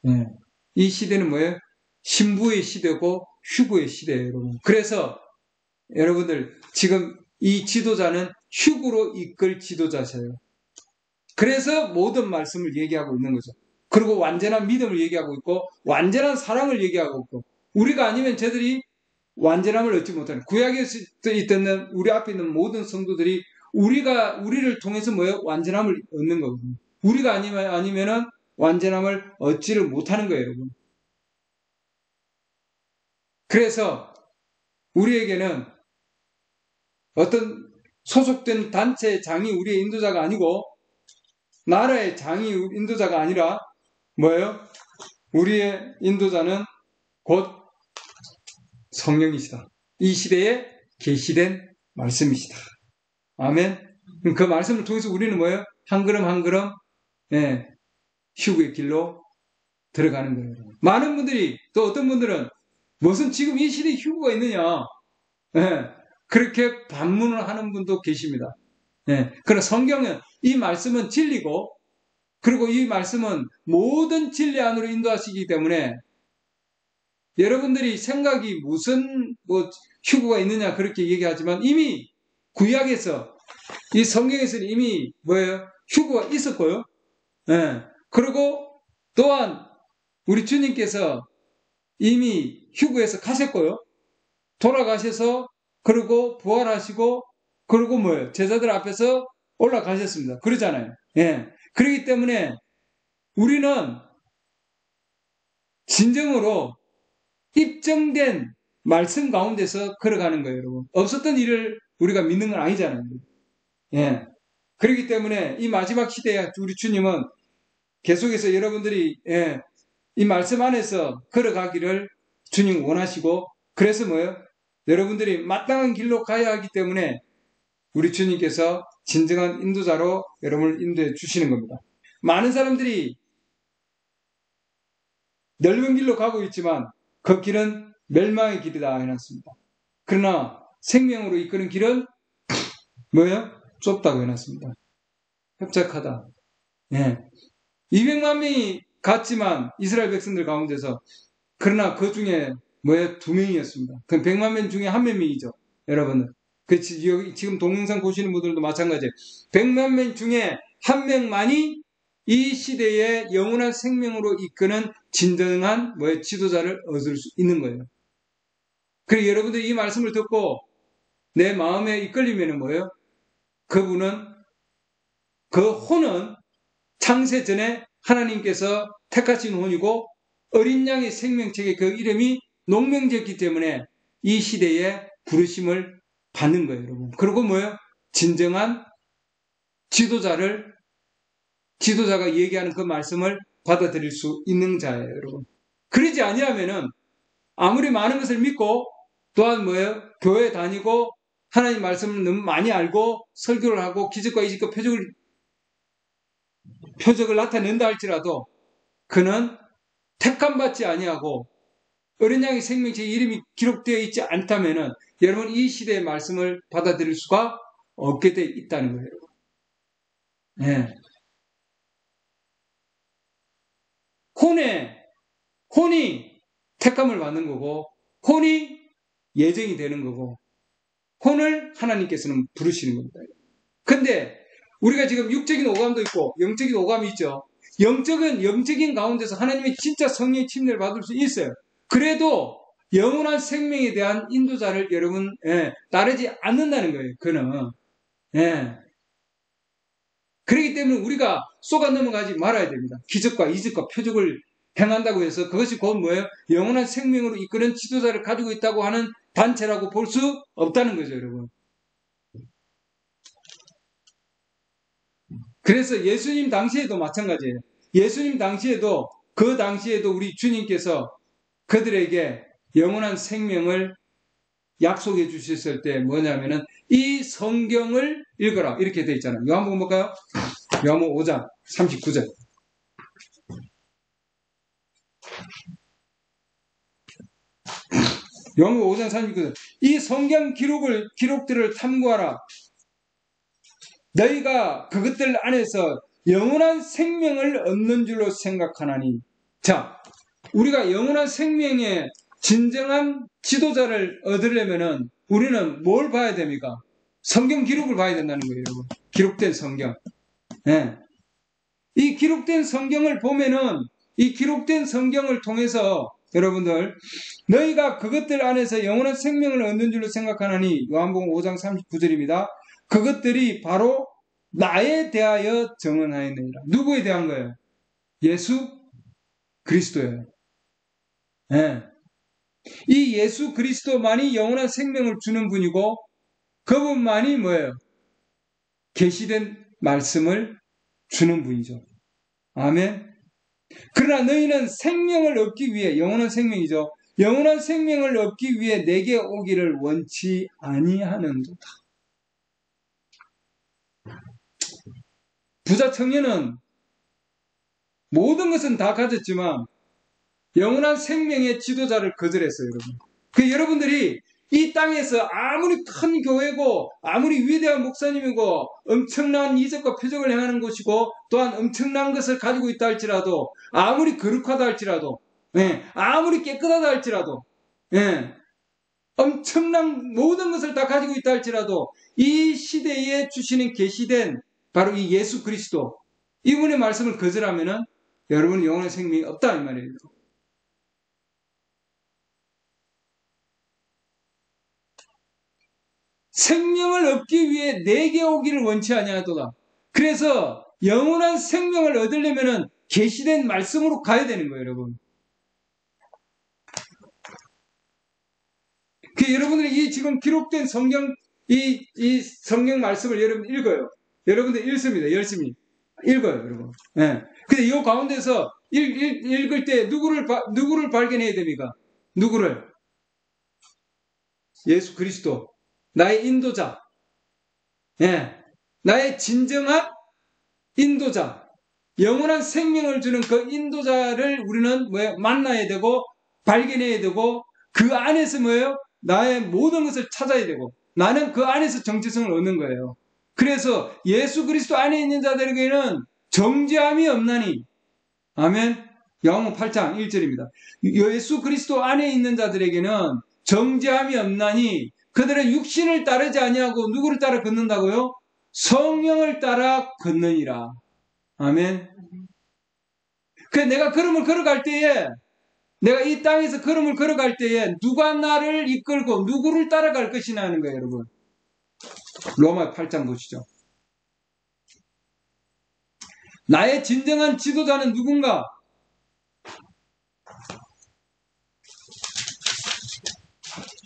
네. 이 시대는 뭐예요? 신부의 시대고 휴거의 시대예요, 여러분. 그래서 여러분들 지금 이 지도자는 휴거로 이끌 지도자세요. 그래서 모든 말씀을 얘기하고 있는 거죠. 그리고 완전한 믿음을 얘기하고 있고 완전한 사랑을 얘기하고 있고, 우리가 아니면 저들이 완전함을 얻지 못하는, 구약에 있던 우리 앞에 있는 모든 성도들이 우리를 통해서 뭐예요? 완전함을 얻는 거거든요. 우리가 아니면은 완전함을 얻지를 못하는 거예요, 여러분. 그래서 우리에게는 어떤 소속된 단체의 장이 우리의 인도자가 아니고 나라의 장이 인도자가 아니라 뭐예요? 우리의 인도자는 곧 성령이시다. 이 시대에 계시된 말씀이시다. 아멘. 그 말씀을 통해서 우리는 뭐예요? 한 걸음 한 걸음 휴거의 길로 들어가는 거예요. 많은 분들이, 또 어떤 분들은 무슨 지금 이 시대에 휴거가 있느냐, 그렇게 반문을 하는 분도 계십니다. 그러나 성경은 이 말씀은 진리고, 그리고 이 말씀은 모든 진리 안으로 인도하시기 때문에 여러분들이 생각이 무슨 휴거가 있느냐 그렇게 얘기하지만 이미 구약에서 이 성경에서는 이미 뭐예요? 휴거가 있었고요. 예. 그리고 또한 우리 주님께서 이미 휴거에서 가셨고요. 돌아가셔서 그리고 부활하시고 그리고 뭐예요? 제자들 앞에서 올라가셨습니다. 그러잖아요. 예. 그렇기 때문에 우리는 진정으로 입증된 말씀 가운데서 걸어가는 거예요, 여러분. 없었던 일을 우리가 믿는 건 아니잖아요. 예. 그렇기 때문에 이 마지막 시대에 우리 주님은 계속해서 여러분들이 이 말씀 안에서 걸어가기를 주님 원하시고 그래서 뭐예요? 여러분들이 마땅한 길로 가야 하기 때문에 우리 주님께서 진정한 인도자로 여러분을 인도해 주시는 겁니다. 많은 사람들이 넓은 길로 가고 있지만 그 길은 멸망의 길이다 해놨습니다. 그러나 생명으로 이끄는 길은 뭐예요? 좁다고 해놨습니다. 협착하다. 예. 200만 명이 갔지만 이스라엘 백성들 가운데서 그러나 그 중에 뭐예요? 2명이었습니다. 그럼 100만 명 중에 1명이죠. 여러분들. 지금 동영상 보시는 분들도 마찬가지예요. 100만 명 중에 1명만이 이 시대의 영원한 생명으로 이끄는 진정한 지도자를 얻을 수 있는 거예요. 그리고 여러분들이 이 말씀을 듣고 내 마음에 이끌리면 뭐예요? 그분은 그 혼은 창세 전에 하나님께서 택하신 혼이고 어린 양의 생명책에 그 이름이 농명되었기 때문에 이 시대에 부르심을 받는 거예요, 여러분. 그리고 뭐예요? 진정한 지도자가 얘기하는 그 말씀을 받아들일 수 있는 자예요, 여러분. 그러지 아니하면은 아무리 많은 것을 믿고 또한 뭐예요? 교회 다니고 하나님 말씀을 너무 많이 알고 설교를 하고 기적과 이적과 표적을 나타낸다 할지라도 그는 택함받지 아니하고 어린 양의 생명책에 이름이 기록되어 있지 않다면은 여러분 이 시대의 말씀을 받아들일 수가 없게 돼 있다는 거예요. 네. 혼이 택함을 받는 거고 혼이 예정이 되는 거고 혼을 하나님께서는 부르시는 겁니다. 근데 우리가 지금 육적인 오감도 있고 영적인 오감이 있죠. 영적인 가운데서 하나님의 진짜 성령의 침례를 받을 수 있어요. 그래도 영원한 생명에 대한 인도자를 여러분 따르지 않는다는 거예요. 그는 그렇기 때문에 우리가 쏘가 넘어가지 말아야 됩니다. 기적과 이적과 표적을 행한다고 해서 그것이 곧 뭐예요? 영원한 생명으로 이끄는 지도자를 가지고 있다고 하는 단체라고 볼 수 없다는 거죠, 여러분. 그래서 예수님 당시에도 마찬가지예요. 예수님 당시에도 그 당시에도 우리 주님께서 그들에게 영원한 생명을 약속해 주셨을 때 뭐냐면은 이 성경을 읽어라 이렇게 돼 있잖아요. 요한복음 볼까요? 요한복음 5장 39절. 요한복음 5장 39절. 이 성경 기록들을 탐구하라. 너희가 그것들 안에서 영원한 생명을 얻는 줄로 생각하나니. 자, 우리가 영원한 생명의 진정한 지도자를 얻으려면은 우리는 뭘 봐야 됩니까? 성경 기록을 봐야 된다는 거예요, 여러분. 기록된 성경. 네. 이 기록된 성경을 보면은 이 기록된 성경을 통해서 여러분들 너희가 그것들 안에서 영원한 생명을 얻는 줄로 생각하나니 요한복음 5장 39절입니다. 그것들이 바로 나에 대하여 정언하였느니라. 누구에 대한 거예요? 예수 그리스도예요. 네. 이 예수 그리스도만이 영원한 생명을 주는 분이고 그분만이 뭐예요? 계시된 말씀을 주는 분이죠. 아멘. 그러나 너희는 생명을 얻기 위해 영원한 생명이죠. 영원한 생명을 얻기 위해 내게 오기를 원치 아니하는도다. 부자 청년은 모든 것은 다 가졌지만 영원한 생명의 지도자를 거절했어요, 여러분. 그 여러분들이 이 땅에서 아무리 큰 교회고 아무리 위대한 목사님이고 엄청난 이적과 표적을 행하는 곳이고 또한 엄청난 것을 가지고 있다 할지라도 아무리 거룩하다 할지라도 예, 아무리 깨끗하다 할지라도, 예, 엄청난 모든 것을 다 가지고 있다 할지라도 이 시대에 주시는 계시된 바로 이 예수 그리스도 이분의 말씀을 거절하면은 여러분 영혼의 생명이 없다 이 말이에요. 생명을 얻기 위해 내게 오기를 원치 아니하도다. 그래서 영원한 생명을 얻으려면은 계시된 말씀으로 가야 되는 거예요, 여러분. 여러분들이 이 지금 기록된 성경, 이 성경 말씀을 여러분 읽어요. 여러분들 읽습니다. 열심히. 읽어요, 여러분. 예. 근데 이 가운데서 읽을 때 누구를 발견해야 됩니까? 누구를? 예수 그리스도. 나의 인도자. 예. 나의 진정한 인도자. 영원한 생명을 주는 그 인도자를 우리는 만나야 되고, 발견해야 되고, 그 안에서 뭐예요? 나의 모든 것을 찾아야 되고 나는 그 안에서 정체성을 얻는 거예요. 그래서 예수 그리스도 안에 있는 자들에게는 정죄함이 없나니 아멘. 야고보 8장 1절입니다. 예수 그리스도 안에 있는 자들에게는 정죄함이 없나니 그들은 육신을 따르지 아니하고 누구를 따라 걷는다고요? 성령을 따라 걷느니라. 아멘. 그래서 내가 걸음을 걸어갈 때에 내가 이 땅에서 걸음을 걸어갈 때에 누가 나를 이끌고 누구를 따라갈 것이냐 하는 거예요, 여러분. 로마 8장 보시죠. 나의 진정한 지도자는 누군가?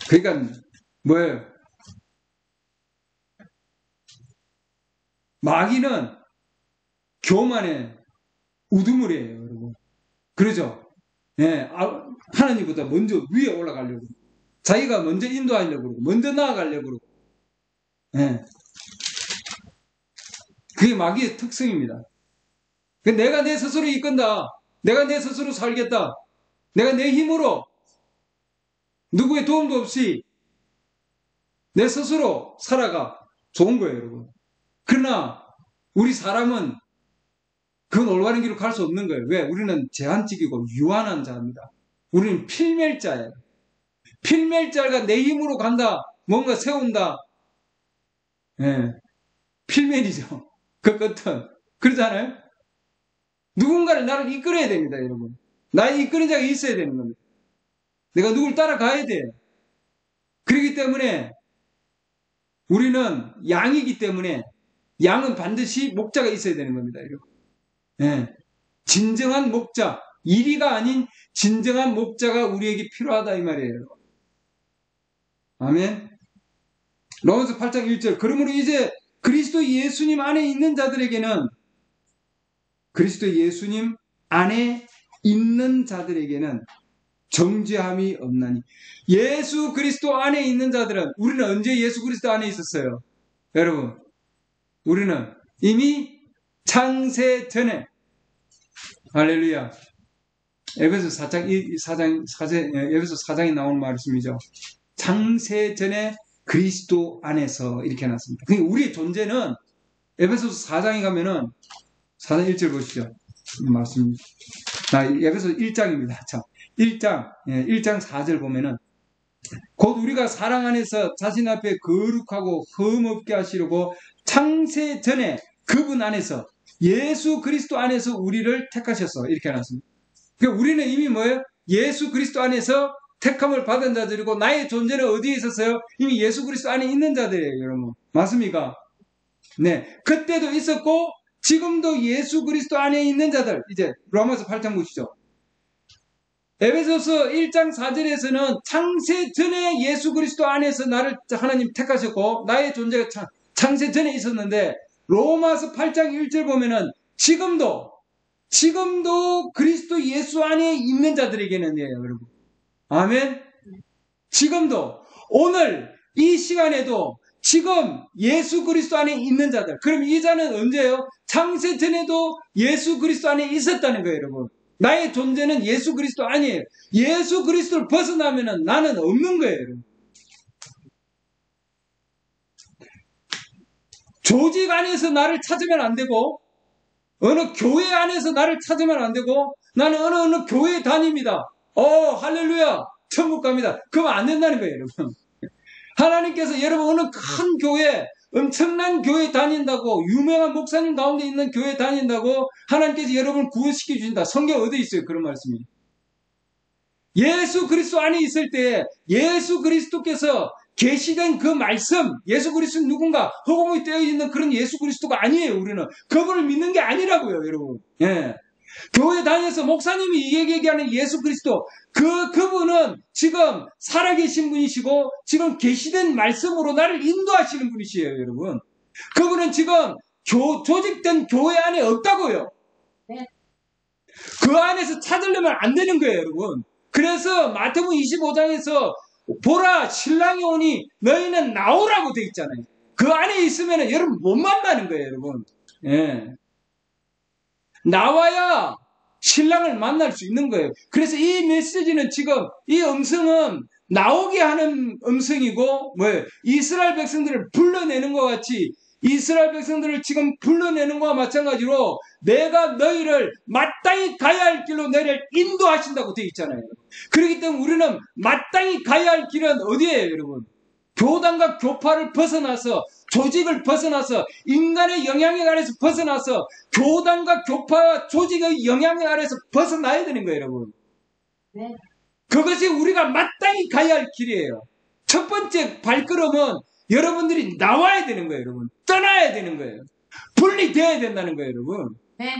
그러니까 뭐예요? 마귀는 교만의 우두머리예요, 여러분. 그러죠? 예, 하나님보다 먼저 위에 올라가려고 자기가 먼저 인도하려고 그러고 먼저 나아가려고 그러고 예. 그게 마귀의 특성입니다. 내가 내 스스로 이끈다. 내가 내 스스로 살겠다. 내가 내 힘으로 누구의 도움도 없이 내 스스로 살아가. 좋은 거예요, 여러분. 그러나 우리 사람은 그 올바른 길로 갈 수 없는 거예요. 왜? 우리는 제한적이고 유한한 자입니다. 우리는 필멸자예요. 필멸자가 내 힘으로 간다. 뭔가 세운다. 예. 필멸이죠. 그 끝은. 그러잖아요? 누군가를 나를 이끌어야 됩니다, 여러분. 나의 이끄는 자가 있어야 되는 겁니다. 내가 누굴 따라가야 돼. 그렇기 때문에 우리는 양이기 때문에 양은 반드시 목자가 있어야 되는 겁니다, 여러분. 예. 진정한 목자, 이리가 아닌 진정한 목자가 우리에게 필요하다 이 말이에요. 아멘. 로마서 8장 1절. 그러므로 이제 그리스도 예수님 안에 있는 자들에게는 그리스도 예수님 안에 있는 자들에게는 정죄함이 없나니. 예수 그리스도 안에 있는 자들은 우리는 언제 예수 그리스도 안에 있었어요? 여러분, 우리는 이미 창세 전에 할렐루야. 에베소 4장에 나오는 말씀이죠. 창세 전에 그리스도 안에서 이렇게 해놨습니다. 그러니까 우리의 존재는 에베소서 4장에 가면은 4장 1절 보시죠. 말씀. 에베소 1장입니다. 자, 1장 4절 보면은 곧 우리가 사랑 안에서 자신 앞에 거룩하고 흠없게 하시려고 창세 전에 그분 안에서 예수 그리스도 안에서 우리를 택하셨어. 이렇게 해놨습니다. 그러니까 우리는 이미 뭐예요? 예수 그리스도 안에서 택함을 받은 자들이고 나의 존재는 어디에 있었어요? 이미 예수 그리스도 안에 있는 자들이에요, 여러분. 맞습니까? 네. 그때도 있었고 지금도 예수 그리스도 안에 있는 자들. 이제 로마서 8장 보시죠. 에베소서 1장 4절에서는 창세 전에 예수 그리스도 안에서 나를 하나님 택하셨고 나의 존재가 창세 전에 있었는데 로마서 8장 1절 보면은 지금도 그리스도 예수 안에 있는 자들에게는 여러분. 아멘. 지금도 오늘 이 시간에도 지금 예수 그리스도 안에 있는 자들. 그럼 이 자는 언제예요? 창세 전에도 예수 그리스도 안에 있었다는 거예요, 여러분. 나의 존재는 예수 그리스도 아니에요. 예수 그리스도를 벗어나면은 나는 없는 거예요, 여러분. 조직 안에서 나를 찾으면 안 되고 어느 교회 안에서 나를 찾으면 안 되고 나는 어느 교회에 다닙니다. 할렐루야! 천국 갑니다. 그러면 안 된다는 거예요, 여러분. 하나님께서 여러분 어느 큰 교회, 엄청난 교회 다닌다고, 유명한 목사님 가운데 있는 교회 다닌다고 하나님께서 여러분을 구원시켜 주신다. 성경 어디 있어요? 그런 말씀이. 예수 그리스도 안에 있을 때 예수 그리스도께서 계시된 그 말씀, 예수 그리스도는 누군가 허공에 떼어 있는 그런 예수 그리스도가 아니에요. 우리는 그분을 믿는 게 아니라고요, 여러분. 예. 교회 다녀서 목사님이 얘기하는 예수 그리스도, 그분은 지금 살아계신 분이시고 지금 계시된 말씀으로 나를 인도하시는 분이시에요, 여러분. 그분은 지금 조직된 교회 안에 없다고요. 네. 그 안에서 찾으려면 안 되는 거예요, 여러분. 그래서 마태복음 25장에서 보라 신랑이 오니 너희는 나오라고 돼 있잖아요. 그 안에 있으면 여러분 못 만나는 거예요, 여러분. 예. 나와야 신랑을 만날 수 있는 거예요. 그래서 이 메시지는 지금 이 음성은 나오게 하는 음성이고, 이스라엘 백성들을 불러내는 것 같이 이스라엘 백성들을 지금 불러내는 것과 마찬가지로 내가 너희를 마땅히 가야 할 길로 너희를 인도하신다고 되어 있잖아요. 그렇기 때문에 우리는 마땅히 가야 할 길은 어디예요, 여러분? 교단과 교파를 벗어나서, 조직을 벗어나서, 인간의 영향력 아래서 벗어나서 교단과 교파와 조직의 영향력 아래서 벗어나야 되는 거예요, 여러분. 네. 그것이 우리가 마땅히 가야 할 길이에요. 첫 번째 발걸음은 여러분들이 나와야 되는 거예요, 여러분. 떠나야 되는 거예요. 분리되어야 된다는 거예요, 여러분. 네.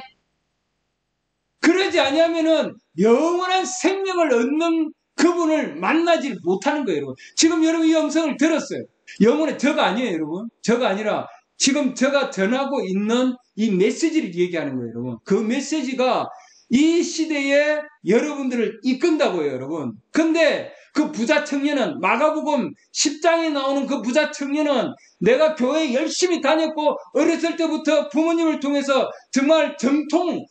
그러지 아니하면은 영원한 생명을 얻는 그분을 만나지 못하는 거예요, 여러분. 지금 여러분 이 음성을 들었어요. 영혼의 저가 아니에요, 여러분. 저가 아니라 지금 제가 전하고 있는 이 메시지를 얘기하는 거예요, 여러분. 그 메시지가 이 시대에 여러분들을 이끈다고요, 여러분. 근데 그 부자 청년은, 마가복음 10장에 나오는 그 부자 청년은 내가 교회에 열심히 다녔고 어렸을 때부터 부모님을 통해서 정말 정통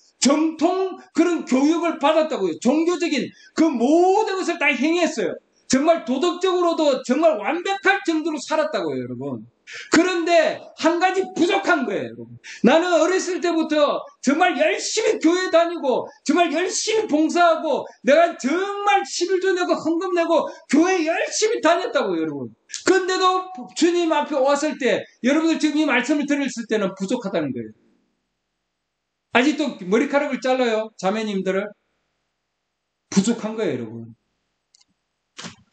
그런 교육을 받았다고요. 종교적인 그 모든 것을 다 행했어요. 정말 도덕적으로도 정말 완벽할 정도로 살았다고요, 여러분. 그런데 한 가지 부족한 거예요, 여러분. 나는 어렸을 때부터 정말 열심히 교회 다니고 정말 열심히 봉사하고 내가 정말 11조 내고 헌금 내고 교회 열심히 다녔다고요, 여러분. 그런데도 주님 앞에 왔을 때 여러분들 지금 이 말씀을 들었을 때는 부족하다는 거예요. 아직도 머리카락을 잘라요, 자매님들을. 부족한 거예요, 여러분.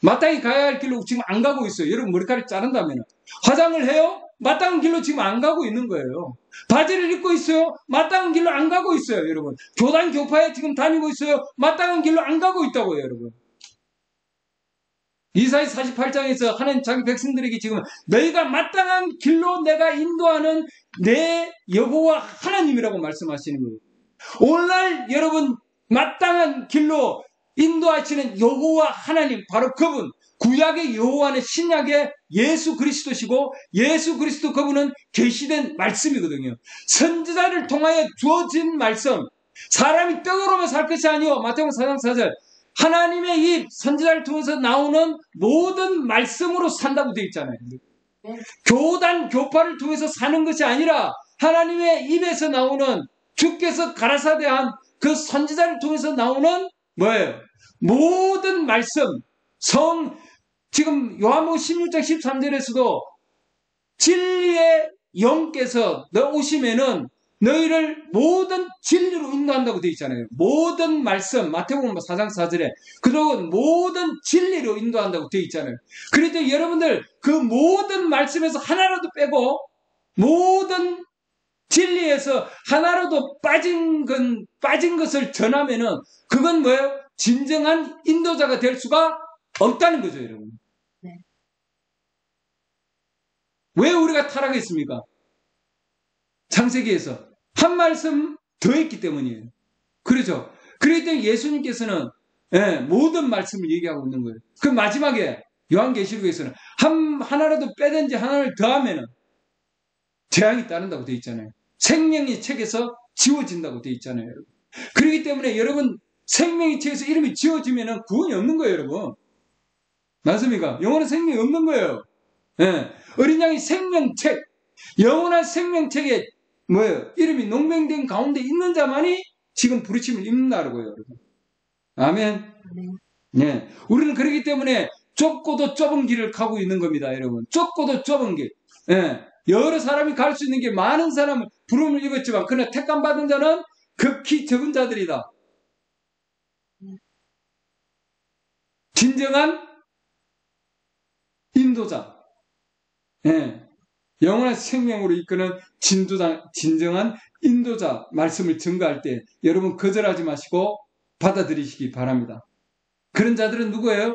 마땅히 가야 할 길로 지금 안 가고 있어요. 여러분 머리카락 자른다면 화장을 해요? 마땅한 길로 지금 안 가고 있는 거예요. 바지를 입고 있어요? 마땅한 길로 안 가고 있어요, 여러분. 교단 교파에 지금 다니고 있어요? 마땅한 길로 안 가고 있다고요, 여러분. 이사야 48장에서 하나님 자기 백성들에게 지금 너희가 마땅한 길로 내가 인도하는 내 여호와 하나님이라고 말씀하시는 거예요. 오늘날 여러분 마땅한 길로 인도하시는 여호와 하나님, 바로 그분, 구약의 여호와는 신약의 예수 그리스도시고 예수 그리스도 그분은 계시된 말씀이거든요. 선지자를 통하여 주어진 말씀, 사람이 떡으로만 살 것이 아니요, 마태복음 4장 4절, 하나님의 입, 선지자를 통해서 나오는 모든 말씀으로 산다고 되어 있잖아요. 교단, 교파를 통해서 사는 것이 아니라 하나님의 입에서 나오는, 주께서 가라사대한 그 선지자를 통해서 나오는 뭐예요? 모든 말씀, 지금 요한복음 16장 13절에서도 진리의 영께서 오시면은 너희를 모든 진리로 인도한다고 되어 있잖아요. 모든 말씀, 마태복음 4장 4절에 그리고 모든 진리로 인도한다고 되어 있잖아요. 그런데 여러분들 그 모든 말씀에서 하나라도 빼고 모든 진리에서 하나라도 빠진 것을 전하면은 그건 뭐예요? 진정한 인도자가 될 수가 없다는 거죠, 여러분. 네. 왜 우리가 타락했습니까? 창세기에서 한 말씀 더 했기 때문이에요. 그렇죠? 그렇기 때문에 예수님께서는 모든 말씀을 얘기하고 있는 거예요. 그 마지막에 요한계시록에서는 하나라도 빼든지 하나를 더하면은 재앙이 따른다고 되어 있잖아요. 생명의 책에서 지워진다고 되어 있잖아요, 여러분. 그렇기 때문에 여러분 생명의 책에서 이름이 지워지면은 구원이 없는 거예요, 여러분. 맞습니까? 영원한 생명이 없는 거예요. 어린 양의 생명책, 영원한 생명책에 뭐예요? 이름이 농명된 가운데 있는 자만이 지금 부르심을 입는다고요, 여러분. 아멘. 네. 우리는 그렇기 때문에 좁고도 좁은 길을 가고 있는 겁니다, 여러분. 좁고도 좁은 길. 예. 여러 사람이 갈 수 있는 게 많은 사람은 부름을 입었지만, 그러나 택감 받은 자는 극히 적은 자들이다. 진정한 인도자. 예. 영원한 생명으로 이끄는 진정한 인도자 말씀을 증거할 때 여러분 거절하지 마시고 받아들이시기 바랍니다. 그런 자들은 누구예요?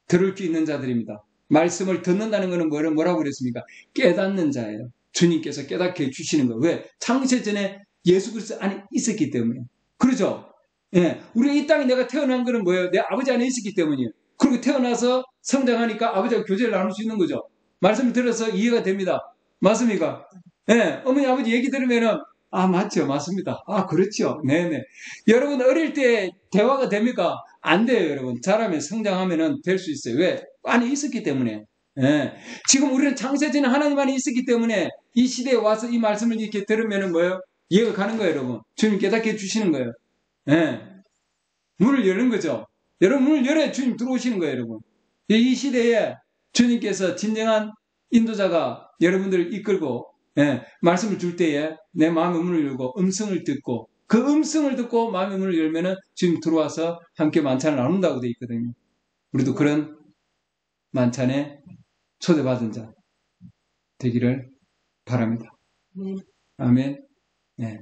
들을 수 있는 자들입니다. 말씀을 듣는다는 것은 뭐라고 그랬습니까? 깨닫는 자예요. 주님께서 깨닫게 해주시는 거예요. 왜? 창세 전에 예수 그리스도 안에 있었기 때문에. 그러죠? 예. 우리가 이 땅에 내가 태어난 거는 뭐예요? 내 아버지 안에 있었기 때문이에요. 그리고 태어나서 성장하니까 아버지와 교제를 나눌 수 있는 거죠. 말씀을 들어서 이해가 됩니다. 맞습니까? 예. 어머니 아버지 얘기 들으면은 아, 맞죠. 맞습니다. 아, 그렇죠. 네네. 여러분, 어릴 때 대화가 됩니까? 안 돼요, 여러분. 자라면, 성장하면은 될 수 있어요. 왜? 안에 있었기 때문에. 예. 지금 우리는 창세전에 하나님 안에 있었기 때문에 이 시대에 와서 이 말씀을 이렇게 들으면은 뭐예요? 이해가 가는 거예요, 여러분. 주님 깨닫게 해주시는 거예요. 예. 문을 여는 거죠. 여러분, 문을 열어야 주님 들어오시는 거예요, 여러분. 이 시대에 주님께서 진정한 인도자가 여러분들을 이끌고 예, 말씀을 줄 때에 내 마음의 문을 열고 음성을 듣고 그 음성을 듣고 마음의 문을 열면은 주님 들어와서 함께 만찬을 나눈다고 되어 있거든요. 우리도 그런 만찬에 초대받은 자 되기를 바랍니다. 아멘. 네.